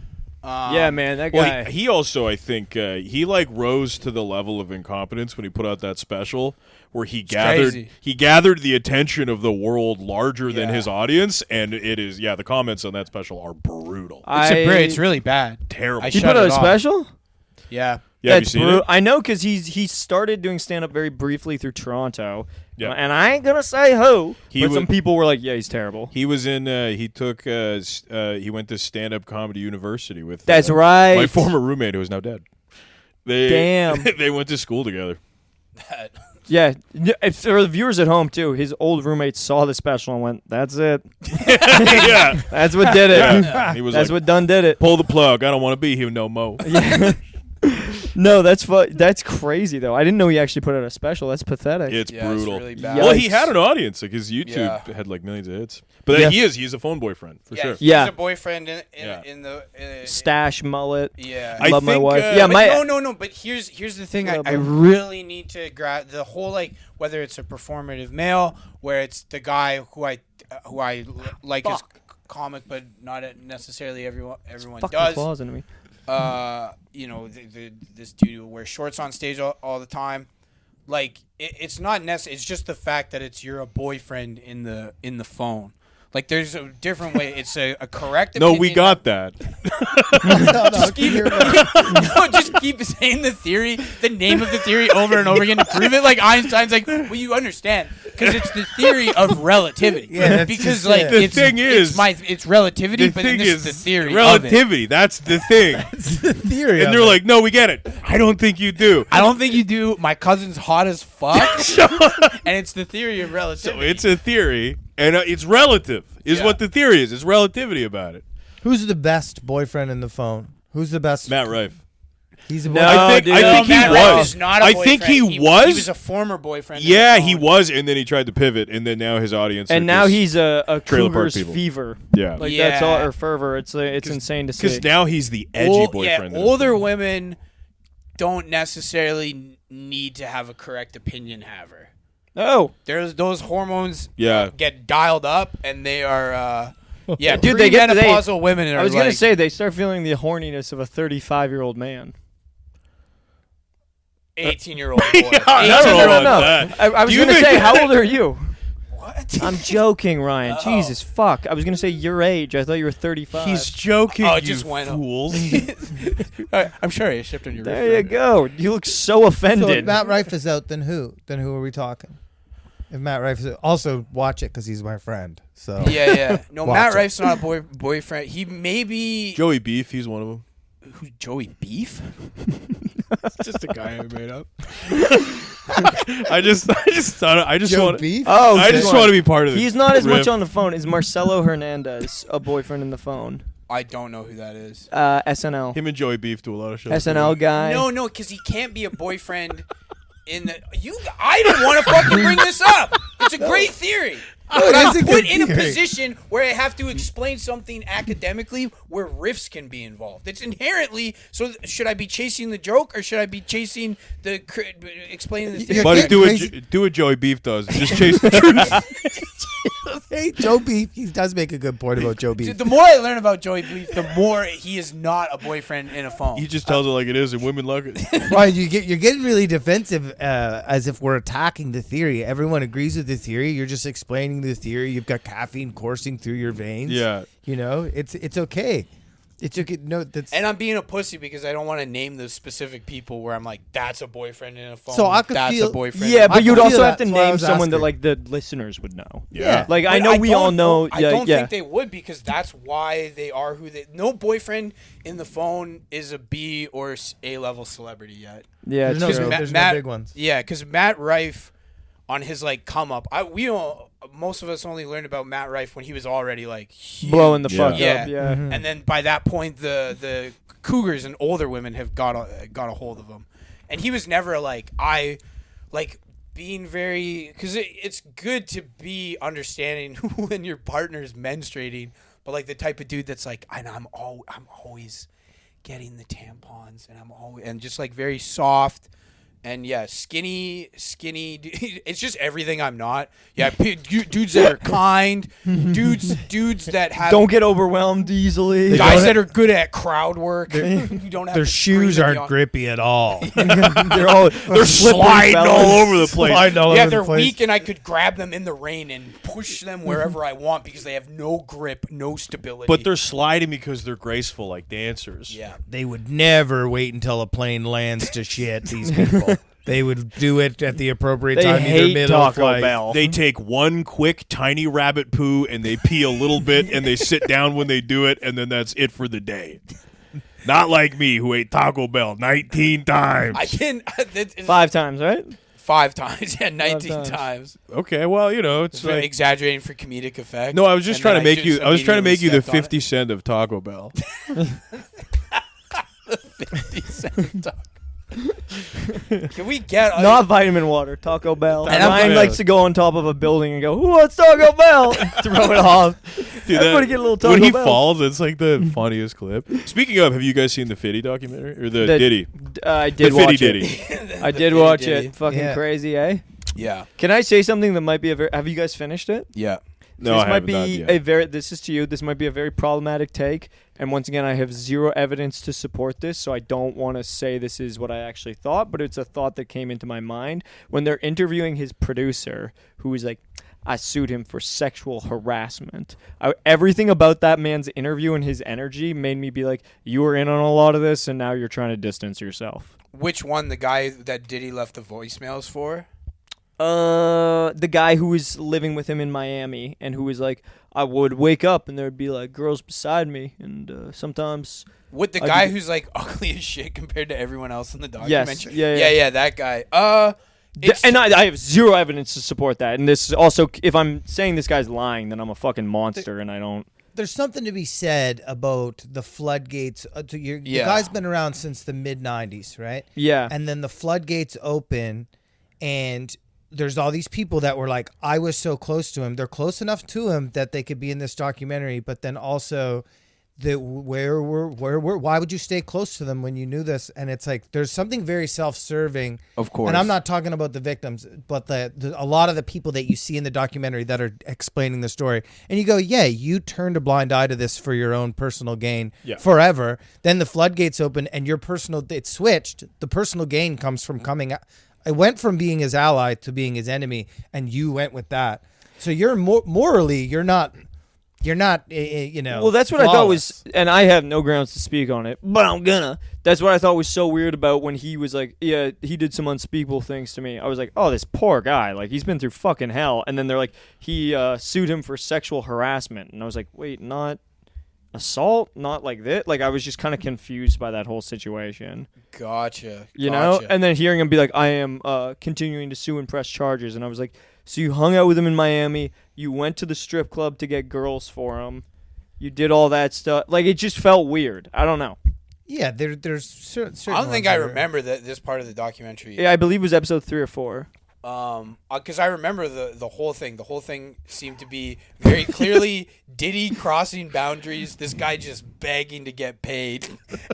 Yeah, man, that guy. Well, he also, I think, he like rose to the level of incompetence when he put out that special where he crazy. gathered the attention of the world larger than Yeah. his audience, and it is the comments on that special are brutal, It's really bad. terrible. I He shut put out it a off. special? Yeah. Yeah, have you That's seen it? I know because he started doing stand up very briefly through Toronto. Yeah. And I ain't gonna say who. He But wa- some people were like, "Yeah, he's terrible." He was in. He went to stand up comedy university with. That's right. My former roommate, who is now dead. Damn. They went to school together. Yeah, if for the viewers at home too, his old roommate saw the special and went, "That's it. Yeah. That's what did it. Yeah. He was That's like, what done did it." pull the plug. I don't want to be here no more. No, that's that's crazy though. I didn't know he actually put out a special. That's pathetic. It's Yeah, it's brutal. really bad. Well, he Yikes. had an audience. Like his YouTube Yeah. had like millions of hits. But Yeah. he's a phone boyfriend for sure. He's Yeah. a boyfriend in Yeah. the Stash mullet. yeah. I Love my think, wife. uh, Yeah, But my no. But here's the thing. What up, I bro? really need to grab the whole like whether it's a performative male, where it's the guy who I like as comic, but not necessarily everyone fucking does. claws into me. This dude who wears shorts on stage all the time. Like it's not necessary. It's just the fact that you're a boyfriend in the phone. Like, there's a different way. It's a correct No, opinion. we got that. Just keep saying the theory, the name of the theory over and over again to prove it. Like, Einstein's like, well, you understand. Because it's the theory of relativity. Yeah, that's because, just like, it. The it's, thing is- it's relativity, The but thing this is is the theory relativity. That's the thing. It's the theory. And of they're it. like, no, we get it. I don't think you do. I don't think you do. My cousin's hot as fuck. And it's the theory of relativity. So it's a theory, and it's relative, is Yeah. what the theory is. It's relativity about it. Who's the best boyfriend in the phone? Who's the best? Matt Rife. He's a No, boyfriend. I think dude. I think he Matt Rife was. is not a I think he boyfriend. was. He was a former boyfriend. in Yeah, the he phone. was, and then he tried to pivot, and then now his audience. And are now just- he's a trailer park cougar's people. fever. yeah, Like that's all Yeah. or fervor. It's insane to see. because now he's the edgy boyfriend. Yeah, older women don't necessarily need to have a correct opinion haver. Oh, There's those hormones Yeah. get dialed up, and they are yeah, Dude, they get- they- premenopausal women are I was gonna like, say they start feeling the horniness of a 35-year-old man. 18-year-old boy. I don't know 18-year-old about No, that. I was Do you gonna think- say, how old are you? What? I'm joking, Ryan. Oh. Jesus fuck. I was gonna say your age. I thought you were 35. He's joking. Oh, you it just went up. fools. I'm sure I shipped on your There you go. You look so offended. So if Matt Rife is out, then who? Then who are we talking? If Matt Rife is out, also watch it because he's my friend. So Yeah. No, Watch Matt it. Rife's not a boyfriend. He may be Joey Beef, he's one of them. who's Joey Beef? Just a guy I made up. I just thought I just Joe want. Beef. Oh, I just want to be part of it. He's not as much on the phone. Is Marcelo Hernandez a boyfriend in the phone? I don't know who that is. SNL. Him and Joey Beef do a lot of shows. SNL guy. No, because he can't be a boyfriend in the. I didn't want to fucking bring this up. It's a great theory. But it is I'm a put good in a theory. position where I have to explain something academically where riffs can be involved. It's inherently. So should I be chasing the joke or should I be chasing the explaining the theory? You're But getting do crazy. what Joey Beef does. Just chase the truth. Hey, Joe Beef. He does make a good point about Joe Beef. Dude, the more I learn about Joey Beef, the more he is not a boyfriend in a phone. He just tells it like it is, and women love it. Ryan, you're getting really defensive, as if we're attacking the theory. Everyone agrees with the theory. You're just explaining the theory. You've got caffeine coursing through your veins. Yeah. You know, it's okay. It's okay. No, that's. And I'm being a pussy because I don't want to name the specific people where I'm like, that's a boyfriend in a phone. So I could that's feel- a boyfriend. Yeah, I but you'd feel also that. have to That's why I name was someone that asking. like the listeners would know. Yeah. Like I But know we all don't- know. I Yeah, don't yeah. think they would because that's why they are who they. No boyfriend in the phone is a B or A level celebrity yet. Yeah, There's no- true. Because there's no big ones. Yeah, because Matt Rife, on his like come up, most of us only learned about Matt Rife when he was already like huge. blowing the Yeah. fuck Yeah. up. Yeah. Mhm. And then by that point, the cougars and older women have got a hold of him, and he was never like being very because it's good to be understanding when your partner's menstruating, but like the type of dude that's like I'm always getting the tampons and just like very soft. And yeah, skinny. It's just everything I'm not. Yeah, dudes that are kind, dudes that have Don't get overwhelmed easily. guys don't that are good at crowd work. You don't have Their to shoes scream and aren't yell. grippy at all. They're sliding all over the place. Sliding all Yeah, over they're the place. weak, and I could grab them in the rain and push them wherever I want because they have no grip, no stability. But they're sliding because they're graceful like dancers. yeah. They would never wait until a plane lands to shit. These people. They would do it at the appropriate They time, either hate middle Taco flight. Bell. They take one quick tiny rabbit poo and they pee a little bit and they sit down when they do it and then that's it for the day. Not like me who ate Taco Bell 19 times. I can 5 times, right? 5 times, yeah, 19 times. times. Okay, well, you know, it's like Exaggerating for comedic effect. no, I was just And trying to then make you. I was trying to make you the immediately 50 cent of Taco Bell. stepped on it. Can we get Not vitamin water, Taco Bell. And I'm- Ryan Yeah. likes to go on top of a building and go, "Who wants Taco Bell?" Throw it off. Dude, Everybody get a little Taco when he Bell. falls, it's like the funniest clip. Speaking of, have you guys seen the Fitty documentary or the The- Diddy? I did The Fitty watch Diddy. it. I did watch it. Fucking Yeah. crazy, eh? Yeah. Can I say something that might be have you guys finished it? Yeah. No, this I might haven't, not be yet. this is to you. This might be a very problematic take, and once again, I have zero evidence to support this, so I don't want to say this is what I actually thought, but it's a thought that came into my mind when they're interviewing his producer, who is like, I sued him for sexual harassment. Everything about that man's interview and his energy made me be like, you were in on a lot of this, and now you're trying to distance yourself. Which one? The guy that Diddy left the voicemails for? The guy who was living with him in Miami and who was like, I would wake up and there'd be like girls beside me, and sometimes With the I guy could- who's like ugly as shit compared to everyone else in the Yes, documentary. yeah. That guy. And I have zero evidence to support that. And this is also, if I'm saying this guy's lying, then I'm a fucking monster, and I don't. There's something to be said about the floodgates. The guy's been around since the mid '90s, right? Yeah. And then the floodgates open, and there's all these people that were like, I was so close to him. They're close enough to him that they could be in this documentary, but then also why would you stay close to them when you knew this? And it's like there's something very self-serving. Of course. And I'm not talking about the victims, but a lot of the people that you see in the documentary that are explaining the story. And you go, yeah, you turned a blind eye to this for your own personal gain forever. Then the floodgates open and it switched. The personal gain comes from coming out. I went from being his ally to being his enemy, and you went with that. So you're morally, you're not, Well, that's what I thought was, and I have no grounds to speak on it, but I'm gonna. That's what I thought was so weird about when he was like, yeah, he did some unspeakable things to me. I was like, oh, this poor guy, like he's been through fucking hell. And then they're like, he sued him for sexual harassment, and I was like, wait, not assault, not like this. Like I was just kind of confused by that whole situation. Gotcha. You know, and then hearing him be like, I am continuing to sue and press charges, and I was like, so you hung out with him in Miami, you went to the strip club to get girls for him, you did all that stuff. Like it just felt weird. I don't know. Yeah, there's certain. I don't think I remember this part of the documentary. Yeah, I believe it was episode 3 or 4. Because I remember the whole thing. The whole thing seemed to be very clearly Diddy crossing boundaries. This guy just begging to get paid,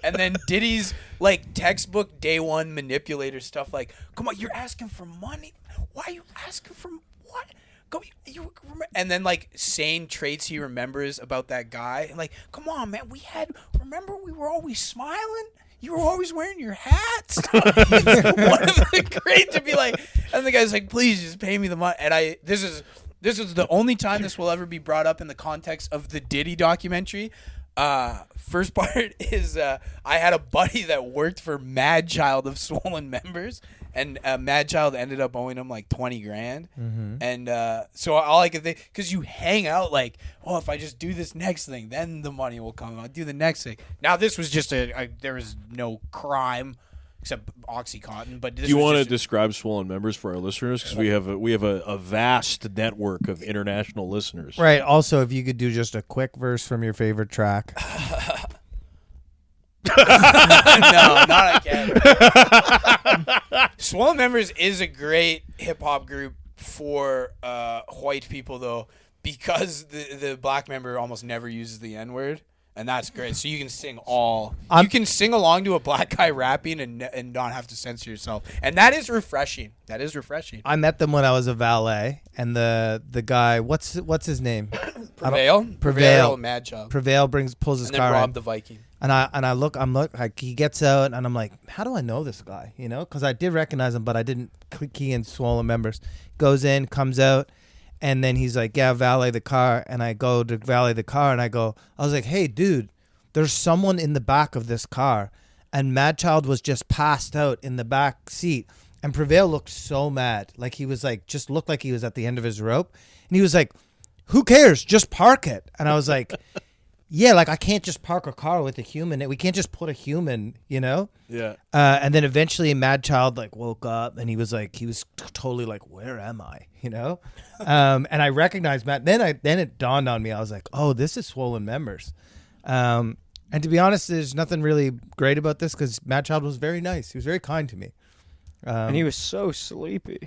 and then Diddy's like textbook day one manipulator stuff. Like, come on, you're asking for money. Why are you asking for what? Go, and then like saying traits he remembers about that guy. And like, come on, man, remember we were always smiling. You were always wearing your hats. Great to be like, and the guy's like, please just pay me the money. And this is the only time this will ever be brought up in the context of the Diddy documentary. First part is I had a buddy that worked for Mad Child of Swollen Members, and Mad Child ended up owing him like 20 grand. Mm-hmm. And so all I could think, because you hang out like, oh, if I just do this next thing, then the money will come. I'll do the next thing. Now this was just there was no crime except Oxycontin. But this Do you was want to just describe Swollen Members for our listeners? Because we have a vast network of international listeners. Right. Also, if you could do just a quick verse from your favorite track. No, not again. Swollen Members is a great hip hop group for white people though, because the black member almost never uses the N word, and that's great. So you can sing you can sing along to a black guy rapping and not have to censor yourself, and that is refreshing. That is refreshing. I met them when I was a valet, and the guy, what's his name? Prevail, Mad Child, Prevail pulls his and then car Rob in. the Viking. And I'm like, he gets out, and I'm like, how do I know this guy? You know, because I did recognize him, but I didn't key in Swollen Members. Goes in, comes out, and then he's like, yeah, valet the car. And I go to valet the car, and I was like, hey, dude, there's someone in the back of this car, and Mad Child was just passed out in the back seat. And Prevail looked so mad, like he was like, just looked like he was at the end of his rope, and he was like, who cares? Just park it. And I was like. Yeah, like I can't just park a car with a human. We can't just put a human, you know? Yeah. And then eventually Mad Child like woke up, and he was totally like, where am I? You know? And I recognized Matt. Then it dawned on me. I was like, oh, this is Swollen Members. And to be honest, there's nothing really great about this because Mad Child was very nice. He was very kind to me. And he was so sleepy.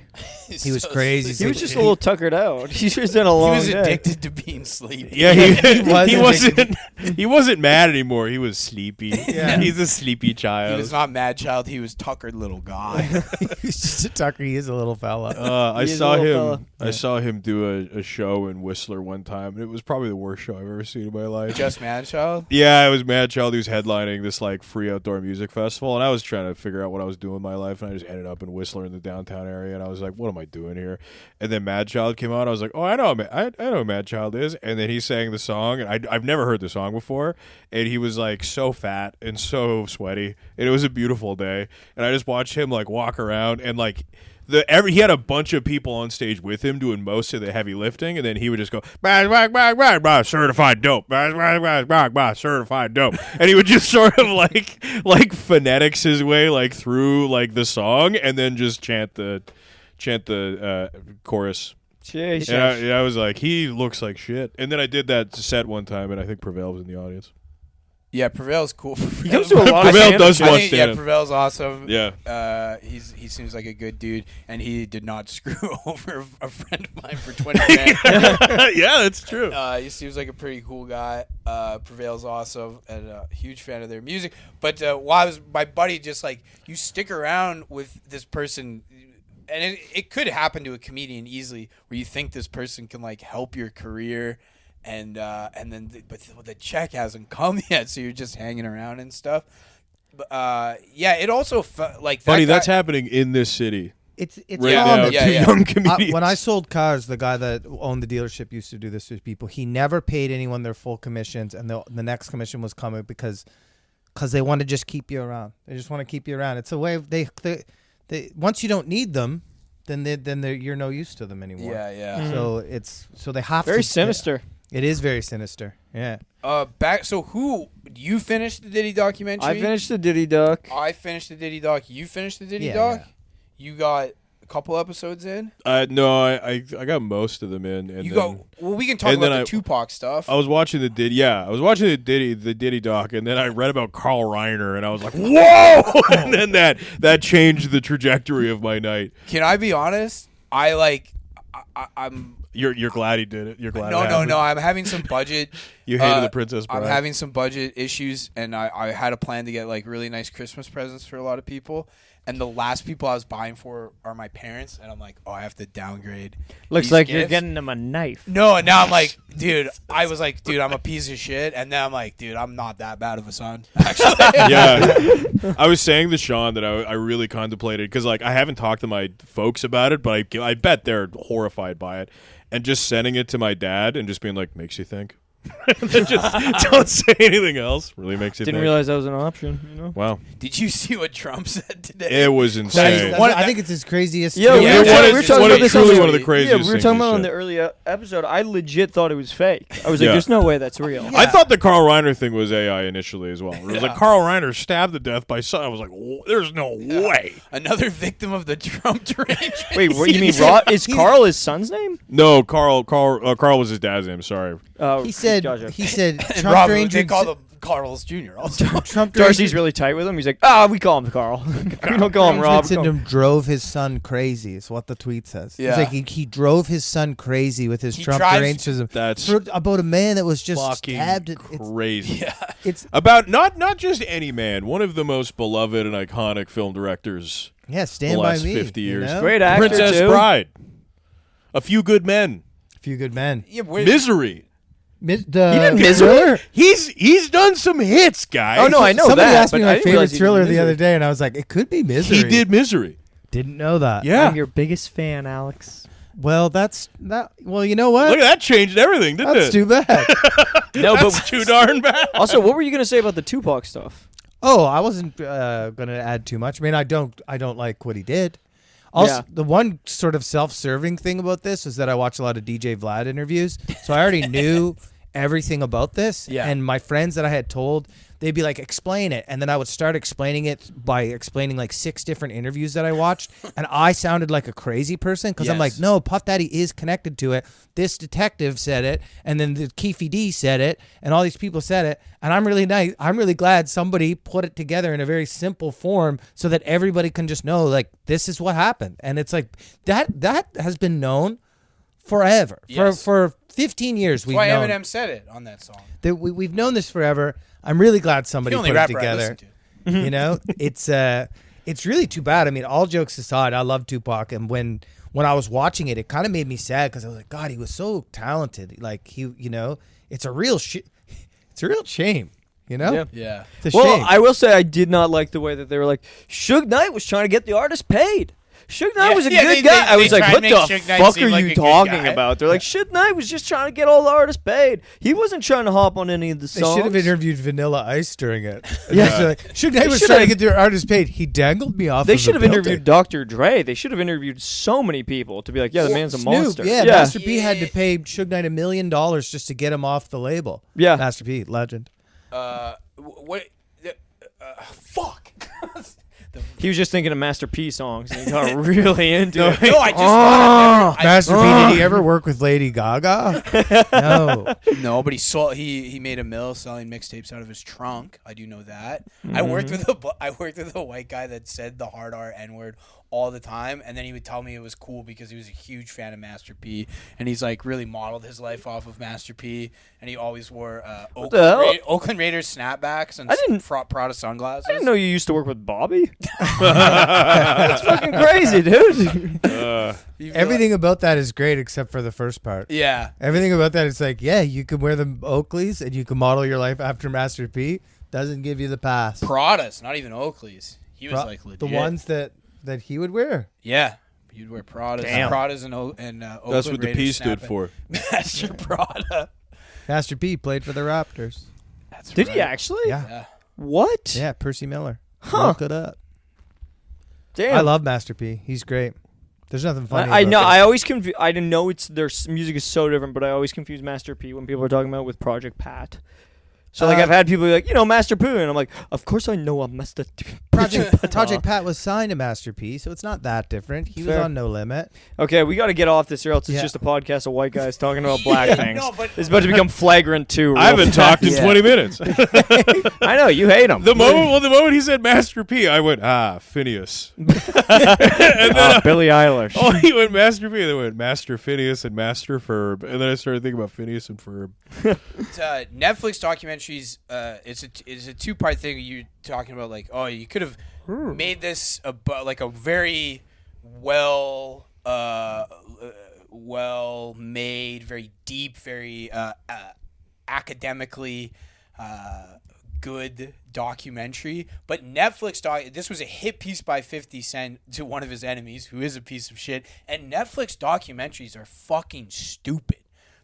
He was crazy. He was just a little tuckered out. He was in a long He was day. addicted to being sleepy. Yeah, he was wasn't mad anymore. He was sleepy. Yeah. He's a sleepy child. He was not mad child. He was tuckered little guy. He's just a tucker. He is a little fella. I He is a saw little him. fella. I saw him do a show in Whistler one time, and it was probably the worst show I've ever seen in my life. Just mad child. Yeah, it was Mad Child. He was headlining this like free outdoor music festival, and I was trying to figure out what I was doing in my life, and I just ended up in Whistler in the downtown area, and I was like, "What am I doing here?" And then Mad Child came out. I was like, "Oh, I know, I know who Mad Child is." And then he sang the song, and I've never heard the song before, and he was like so fat and so sweaty, and it was a beautiful day, and I just watched him like walk around and like. He had a bunch of people on stage with him doing most of the heavy lifting, and then he would just go certified dope, certified dope, and he would just sort of like phonetics his way like through like the song, and then just chant the chorus. Jeez. And I was like, he looks like shit. And then I did that set one time, and I think Prevail was in the audience. Yeah, Prevail's cool. He comes to a lot of Prevail stand-up does shows. watch Yeah, stand-up. Prevail's awesome. Yeah. He seems like a good dude, and he did not screw over a friend of mine for 20 grand. Yeah, that's true. He seems like a pretty cool guy. Prevail's awesome, and a huge fan of their music. But my buddy just like, you stick around with this person, and it could happen to a comedian easily, where you think this person can like help your career. And then the check hasn't come yet, so you're just hanging around and stuff. Yeah, it also felt like Buddy, that that's guy, happening in this city It's right Yeah. now. common. Yeah, to yeah. young comedians. When I sold cars, the guy that owned the dealership used to do this to people. He never paid anyone their full commissions, and the next commission was coming because they want to just keep you around. They just want to keep you around. It's a way of they once you don't need them, then you're no use to them anymore. yeah. So they have Very to. sinister. It is very sinister. Yeah. So you finished the Diddy documentary? I finished the Diddy Duck. I finished the Diddy doc. You finished the Diddy Yeah, doc. yeah. You got a couple episodes in. No, I got most of them in. And You then, go. Well, we can talk and about then the Tupac stuff. I was watching the Diddy. Yeah, I was watching the Diddy doc, and then I read about Carl Reiner, and I was like, "Whoa!" And then that changed the trajectory of my night. Can I be honest? I'm. You're glad he did it. You're glad. it No. happened. I'm having some budget. You hated the Princess Bride. I'm having some budget issues, and I had a plan to get like really nice Christmas presents for a lot of people. And the last people I was buying for are my parents, and I'm like, oh, I have to downgrade. Looks these like you're gifts. getting him a knife. No, and now I'm like, dude. I was like, dude, I'm a piece of shit, and now I'm like, dude, I'm not that bad of a son, actually. Yeah, I was saying to Sean that I really contemplated because like I haven't talked to my folks about it, but I bet they're horrified by it, and just sending it to my dad and just being like, makes you think. And then just don't say anything else. Really makes you Didn't think. realize that was an option. You know. Wow, Did you see what Trump said today? it was insane. I think it's his craziest. Yeah, tweet. we Yeah, were what talking- is- we were talking what about is this on truly the- one of the craziest Yeah, we were things talking he about on said. the early episode. I legit thought it was fake. I was like, Yeah. "There's no way that's real." I thought the Carl Reiner thing was AI initially as well. It was like Carl Reiner stabbed to death by son. I was like, there's no way. Another victim of the Trump derangement. Wait, what you mean? Rod is Carl his son's name? No, Carl was his dad's name. Sorry. He said gotcha. And Trump Rob, they derangement. call them Carl's Jr. Also. Trump Darcy's really tight with him. He's like, we call him Carl. we don't call him Rob. syndrome drove his son crazy. Is what the tweet says. Yeah. It's like he drove his son crazy with his He Trump drives- derangement That's for about a man that was just fucking stabbed. crazy. It's About not just any man, one of the most beloved and iconic film directors yeah. the Stand last by me. 50 you years. know? Great actor Princess too. Bride, A Few Good Men, A Few Good Men. Yeah, Misery. The Misery? thriller. He's done some hits, guys. Oh no, I know Somebody that. asked me but my I didn't favorite realize he did thriller the Misery. other day, and I was like, it could be Misery. He did Misery. Didn't know that. Yeah. I'm your biggest fan, Alex. Well, that's that. Well, you know what? Look at that changed everything, didn't That's it? too bad. No, That's but too darn bad. also, what were you gonna say about the Tupac stuff? Oh, I wasn't gonna add too much. I mean, I don't like what he did. Also, Yeah. the one sort of self-serving thing about this is that I watch a lot of DJ Vlad interviews, so I already knew everything about this. Yeah. And my friends that I had told, they'd be like, explain it. And then I would start explaining it by explaining like 6 different interviews that I watched. And I sounded like a crazy person because I'm like, Yes. no, Puff Daddy is connected to it. This detective said it. And then the Keefe D said it. And all these people said it. And I'm really nice. I'm really glad somebody put it together in a very simple form so that everybody can just know, like, this is what happened. And it's like, that has been known forever. Yes. For 15 years, That's we've why known. Eminem said it on that song. We've known this forever. I'm really glad somebody The only put it rapper I together. listen to. You know, it's really too bad. I mean, all jokes aside, I love Tupac, and when I was watching it, it kind of made me sad because I was like, God, he was so talented. Like it's a real it's a real shame. You know, Yeah. Yeah. it's a Well, shame. I will say I did not like the way that they were like, Suge Knight was trying to get the artist paid. Suge Knight Yeah, was a yeah, good they- guy. I they was like, try what and the make Suge Knight fuck seem are like you a good talking guy. about? They're like, Suge Knight was just trying to get all the artists paid. He wasn't trying to hop on any of the They songs. should have interviewed Vanilla Ice during it. Yeah. Like, Suge Knight They was should trying to have- get their artist paid. He dangled me off. They of should a have interviewed Dr. Dre. They should have interviewed so many people to be like, yeah, the man's a Snoop, monster. yeah, yeah. Master P had to pay Suge Knight $1 million just to get him off the label. Yeah. Master P, legend. What? Fuck. He was just thinking of Master P songs and he got really into it. No, I just thought I've Master P, did he ever work with Lady Gaga? No. No, but he made a mill selling mixtapes out of his trunk. I do know that. I worked with a white guy that said the hard R N-word all the time, and then he would tell me it was cool because he was a huge fan of Master P, and he's like really modeled his life off of Master P, and he always wore the hell? Oakland Raiders snapbacks and I didn't- Prada sunglasses. I didn't know you used to work with Bobby. That's fucking crazy, dude. You'd be Everything about that is great except for the first part. like- yeah. Everything about that is like, yeah, you can wear the Oakleys and you can model your life after Master P. Doesn't give you the pass. Pradas, not even Oakleys. He was like legit. the ones that he would wear. Yeah. You'd wear Pradas. Damn. Pradas and Oakland That's what the P Raiders stood snap- for. Master Prada. Master P played for the Raptors. That's Did right. he actually? Yeah. Yeah. What? Yeah, Percy Miller. Huh. Look it up. Damn. I love Master P. He's great. There's nothing funny. I about know. that. I always confuse. I didn't know their music is so different, but I always confuse Master P when people are talking about with Project Pat. So like I've had people be like, Master P, and I'm like, of course I know I'm Master Project Pat was signed to Master P, so it's not that different. He was Fair. on No Limit. Okay, we got to get off this, or else it's Yeah. just a podcast of white guys talking about black things. no, but- It's about to become flagrant too. I haven't talked in 20 minutes. I know you hate him. The moment he said Master P, I went, Phineas. Billie Eilish. Oh, he went Master P, and then went Master Phineas and Master Ferb, and then I started thinking about Phineas and Ferb. Netflix documentaries. It's a 2-part thing. You're talking about like, oh, you could have made this like a very well made, very deep, very academically good documentary. But Netflix this was a hit piece by 50 Cent to one of his enemies, who is a piece of shit. And Netflix documentaries are fucking stupid.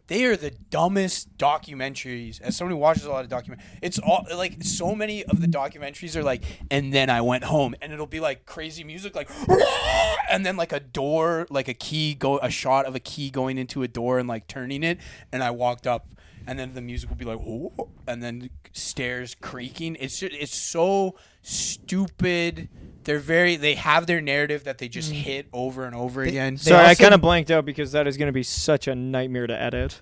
They are the dumbest documentaries. As somebody who watches a lot of documentaries, it's all like so many of the documentaries are like, and then I went home, and it'll be like crazy music, like, and then like a door, like a shot of a key going into a door and like turning it, and I walked up, and then the music will be like, oh, and then stairs creaking. It's so stupid. They have their narrative that they just hit over and over again. Sorry, I also- kind of blanked out because that is going to be such a nightmare to edit.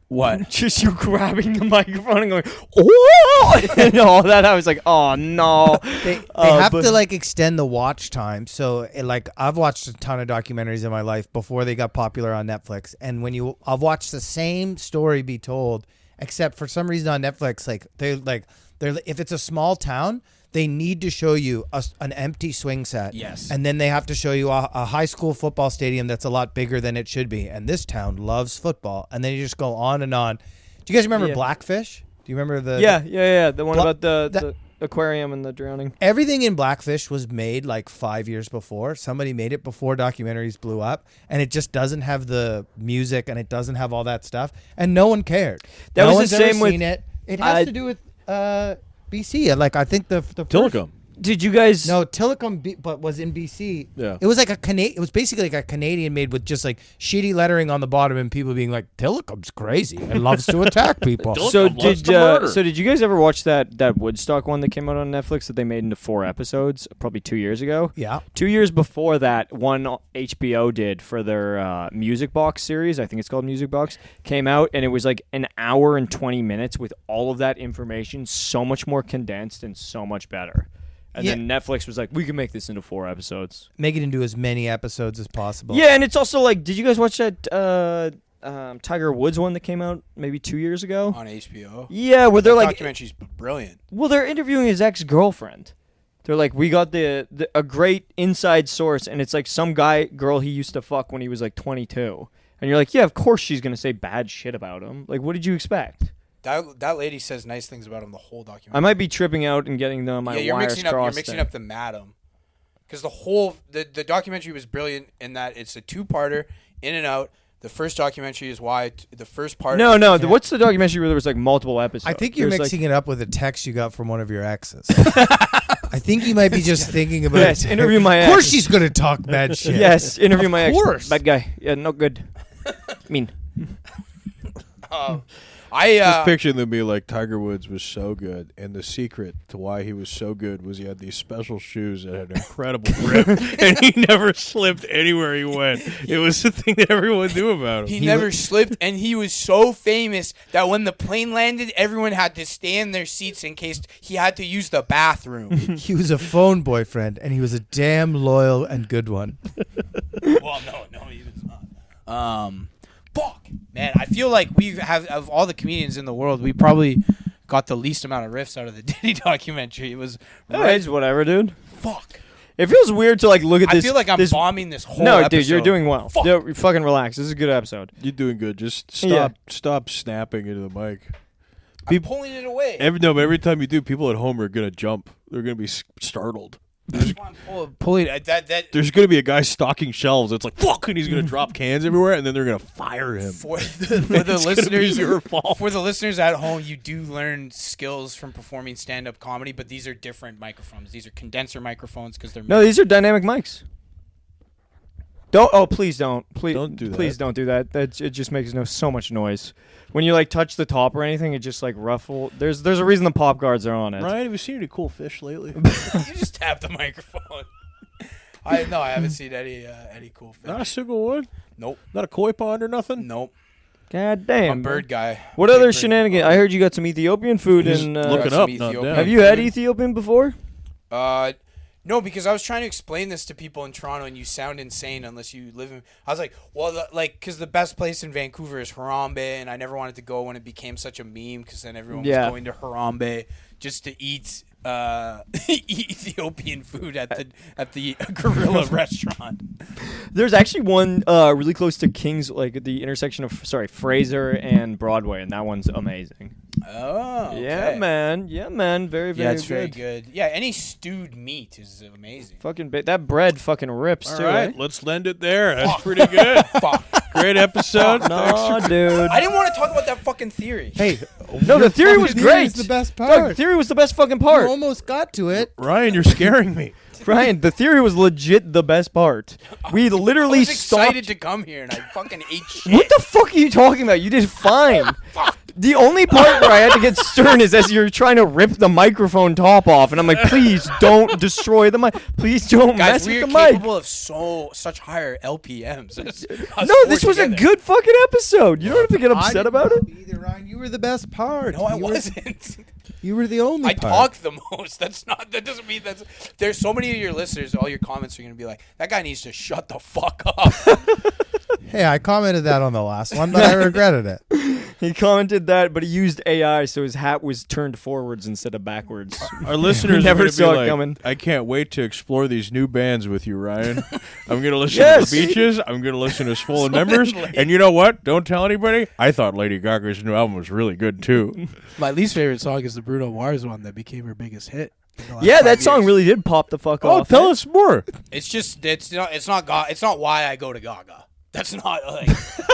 What? Just you grabbing the microphone and going, oh, and all that. I was like, oh no. They have but- to like extend the watch time. So like I've watched a ton of documentaries in my life before they got popular on Netflix, and I've watched the same story be told, except for some reason on Netflix, they're if it's a small town, they need to show you an empty swing set. Yes. And then they have to show you a high school football stadium that's a lot bigger than it should be. And this town loves football. And then you just go on and on. Do you guys remember Yeah. Blackfish? Do you remember the... Yeah. The one Bla- about the aquarium and the drowning. Everything in Blackfish was made like 5 years before. Somebody made it before documentaries blew up. And it just doesn't have the music and it doesn't have all that stuff. And no one cared. That no was one's the ever same with- seen it. It has to do with... BC, like I think the first- Tillicum. Did you guys? No, Telecom, but was in BC. Yeah. It was like it was basically like a Canadian made with just like shitty lettering on the bottom and people being like, Telecom's crazy and loves to attack people. So Telecom loves did to murder. so did you guys ever watch that Woodstock one that came out on Netflix that they made into 4 episodes probably 2 years ago? Yeah. 2 years before that, one HBO did for their Music Box series, I think it's called Music Box, came out, and it was like an hour and 20 minutes with all of that information, so much more condensed and so much better. And then Netflix was like, we can make this into 4 episodes. Make it into as many episodes as possible. Yeah, and it's also like, did you guys watch that Tiger Woods one that came out maybe 2 years ago? On HBO. Yeah, where they're That like, documentary's brilliant. well, they're interviewing his ex-girlfriend. They're like, we got a great inside source, and it's like some girl he used to fuck when he was like 22. And you're like, yeah, of course she's going to say bad shit about him. Like, what did you expect? That lady says nice things about him the whole documentary. I might be tripping out and getting my you're wires mixing up. You're crossed. mixing up the Madam, because the documentary was brilliant in that it's a 2-parter, in and out. The first documentary is why the first part. No. What's the documentary where there was like multiple episodes? I think you're There's, mixing it up with a text you got from one of your exes. I think you might be just thinking about Yes, interview my Of course ex. she's going to talk bad shit. Yes, interview my ex. course. Bad guy. Yeah, no good. Mean. Just picturing them be like, Tiger Woods was so good, and the secret to why he was so good was he had these special shoes that had incredible grip, and he never slipped anywhere he went. It was the thing that everyone knew about him. He never slipped, and he was so famous that when the plane landed, everyone had to stay in their seats in case he had to use the bathroom. He was a phone boyfriend, and he was a damn loyal and good one. Well, no, he was not. Fuck, man, I feel like we have, of all the comedians in the world, we probably got the least amount of riffs out of the Diddy documentary. It was It's whatever, dude. fuck. It feels weird to like look at I this. feel like I'm this, bombing this whole No, episode. dude, you're doing well. Fuck. Dude, fucking relax. This is a good episode. You're doing good. Just Yeah. stop snapping into the mic. I'm pulling it away. Every time you do, people at home are gonna jump. They're gonna be startled. That's why I'm pulling that There's gonna be a guy stocking shelves. It's like fuck, and he's gonna drop cans everywhere, and then they're gonna fire him. for the It's gonna be listeners. your fault. For the listeners at home, you do learn skills from performing stand-up comedy, but these are different microphones. These are condenser microphones because they're No, these are dynamic mics. Don't. Oh, please don't. Please Don't do that. Please don't do that. It just makes so much noise. When you like touch the top or anything, it just like ruffle. There's a reason the pop guards are on it. Ryan, have you seen any cool fish lately? you just tap the microphone. I haven't seen any cool fish. Not a single one. Nope. Not a koi pond or nothing. Nope. God I'm damn. a bird guy. What Big other bird. shenanigans? I heard you got some Ethiopian food He's in. looking some up, not Ethiopian. down. Have you had Ethiopian before? No, because I was trying to explain this to people in Toronto, and you sound insane unless you live in. I was like, well, because the best place in Vancouver is Harambe, and I never wanted to go when it became such a meme, because then everyone was going to Harambe just to eat Ethiopian food at the gorilla restaurant. There's actually one really close to King's, like at the intersection of Fraser and Broadway, and that one's amazing. Oh, okay. Yeah, man. Very, very Yeah, it's good. very good. Yeah, any stewed meat is amazing. Fucking that bread fucking rips All too. right, eh? let's lend it there. That's pretty good. Fuck. Great episode. No, dude. I didn't want to talk about that fucking theory. Hey, No, the theory was theory great. is the best Doug, part. the theory was the best fucking You part. almost got to it. Ryan, you're scaring me. Ryan, the theory was legit the best part. We I literally was stopped. excited to come here, and I fucking ate shit. What the fuck are you talking about? You did fine. The only part where I had to get stern is as you're trying to rip the microphone top off, and I'm like, please don't destroy the mic. Please don't Guys, mess we with are the mic. capable of such higher LPMs. No, this was a good fucking episode. You don't have to get upset about it. Either, Ryan. You were the best part. No, I You were- wasn't. You were the only I part. talk the most. That doesn't mean that's. There's so many of your listeners. All your comments are gonna be like, "That guy needs to shut the fuck up." Hey, I commented that on the last one, but I regretted it. He commented that, but he used AI, so his hat was turned forwards instead of backwards. Our listeners Never are gonna saw be it like, coming. I can't wait to explore these new bands with you, Ryan. I'm going to listen Yes. to the Beaches. I'm going to listen to Swollen Members. And you know what? Don't tell anybody. I thought Lady Gaga's new album was really good, too. My least favorite song is the Bruno Mars one that became her biggest hit. Yeah, that song really did pop the fuck Oh, off. tell us more. It's just it's not why I go to Gaga. That's not like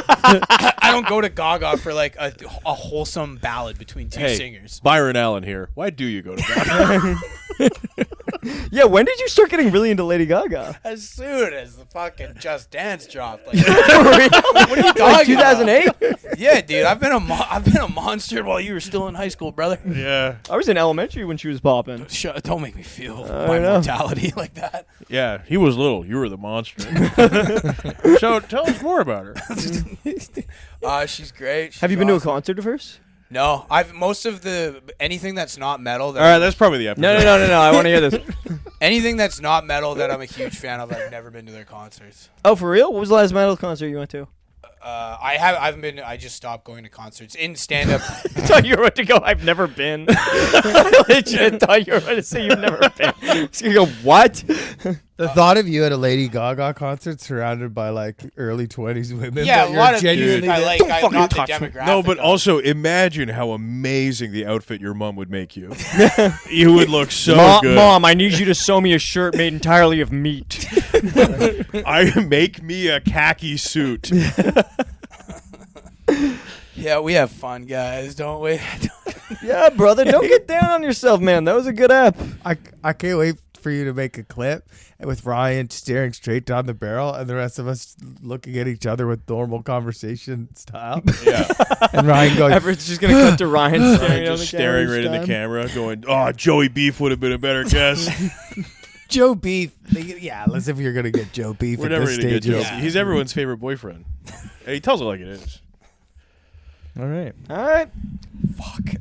I don't go to Gaga for like a wholesome ballad between two Hey, singers. Byron Allen here. Why do you go to Gaga? Yeah, when did you start getting really into Lady Gaga? As soon as the fucking Just Dance dropped, like, what are you talking about? 2008? Yeah, dude, I've been a monster while you were still in high school, brother. Yeah. I was in elementary when she was popping. Don't make me feel I my know. mortality like that. Yeah, he was little. You were the monster. So tell us more about her. She's great. Have you She's been to a awesome. concert of hers? No, I've most of the anything that's not metal. All right, that's probably the episode. No. I want to hear this. Anything that's not metal that I'm a huge fan of. I've never been to their concerts. Oh, for real? What was the last metal concert you went to? I just stopped going to concerts in stand up. I thought you were about to go, I've never been. I legit thought you were about to say you've never been. I was going to go, what? The thought of you at a Lady Gaga concert surrounded by like early 20s women. Yeah, that a you're lot of genuinely dudes I there. like. Don't I'm fucking not the touch me. demographic. No, but of- also imagine how amazing the outfit your mom would make you. You would look so good. Mom, I need you to sew me a shirt made entirely of meat. Make me a khaki suit. yeah, we have fun, guys, don't we? Yeah, brother, don't get down on yourself, man. That was a good app. I can't wait for you to make a clip with Ryan staring straight down the barrel and the rest of us looking at each other with normal conversation style. Yeah. And Ryan going, Everett's just going to cut to Ryan staring, Just staring right in the camera, going, "Oh, Joey Beef would have been a better guess." Joe Beef. Yeah, let's if you're going to get Joe Beef We're at never this gonna get stage. Joe. Yeah. He's everyone's favorite boyfriend. And he tells it like it is. All right. All right. Fuck.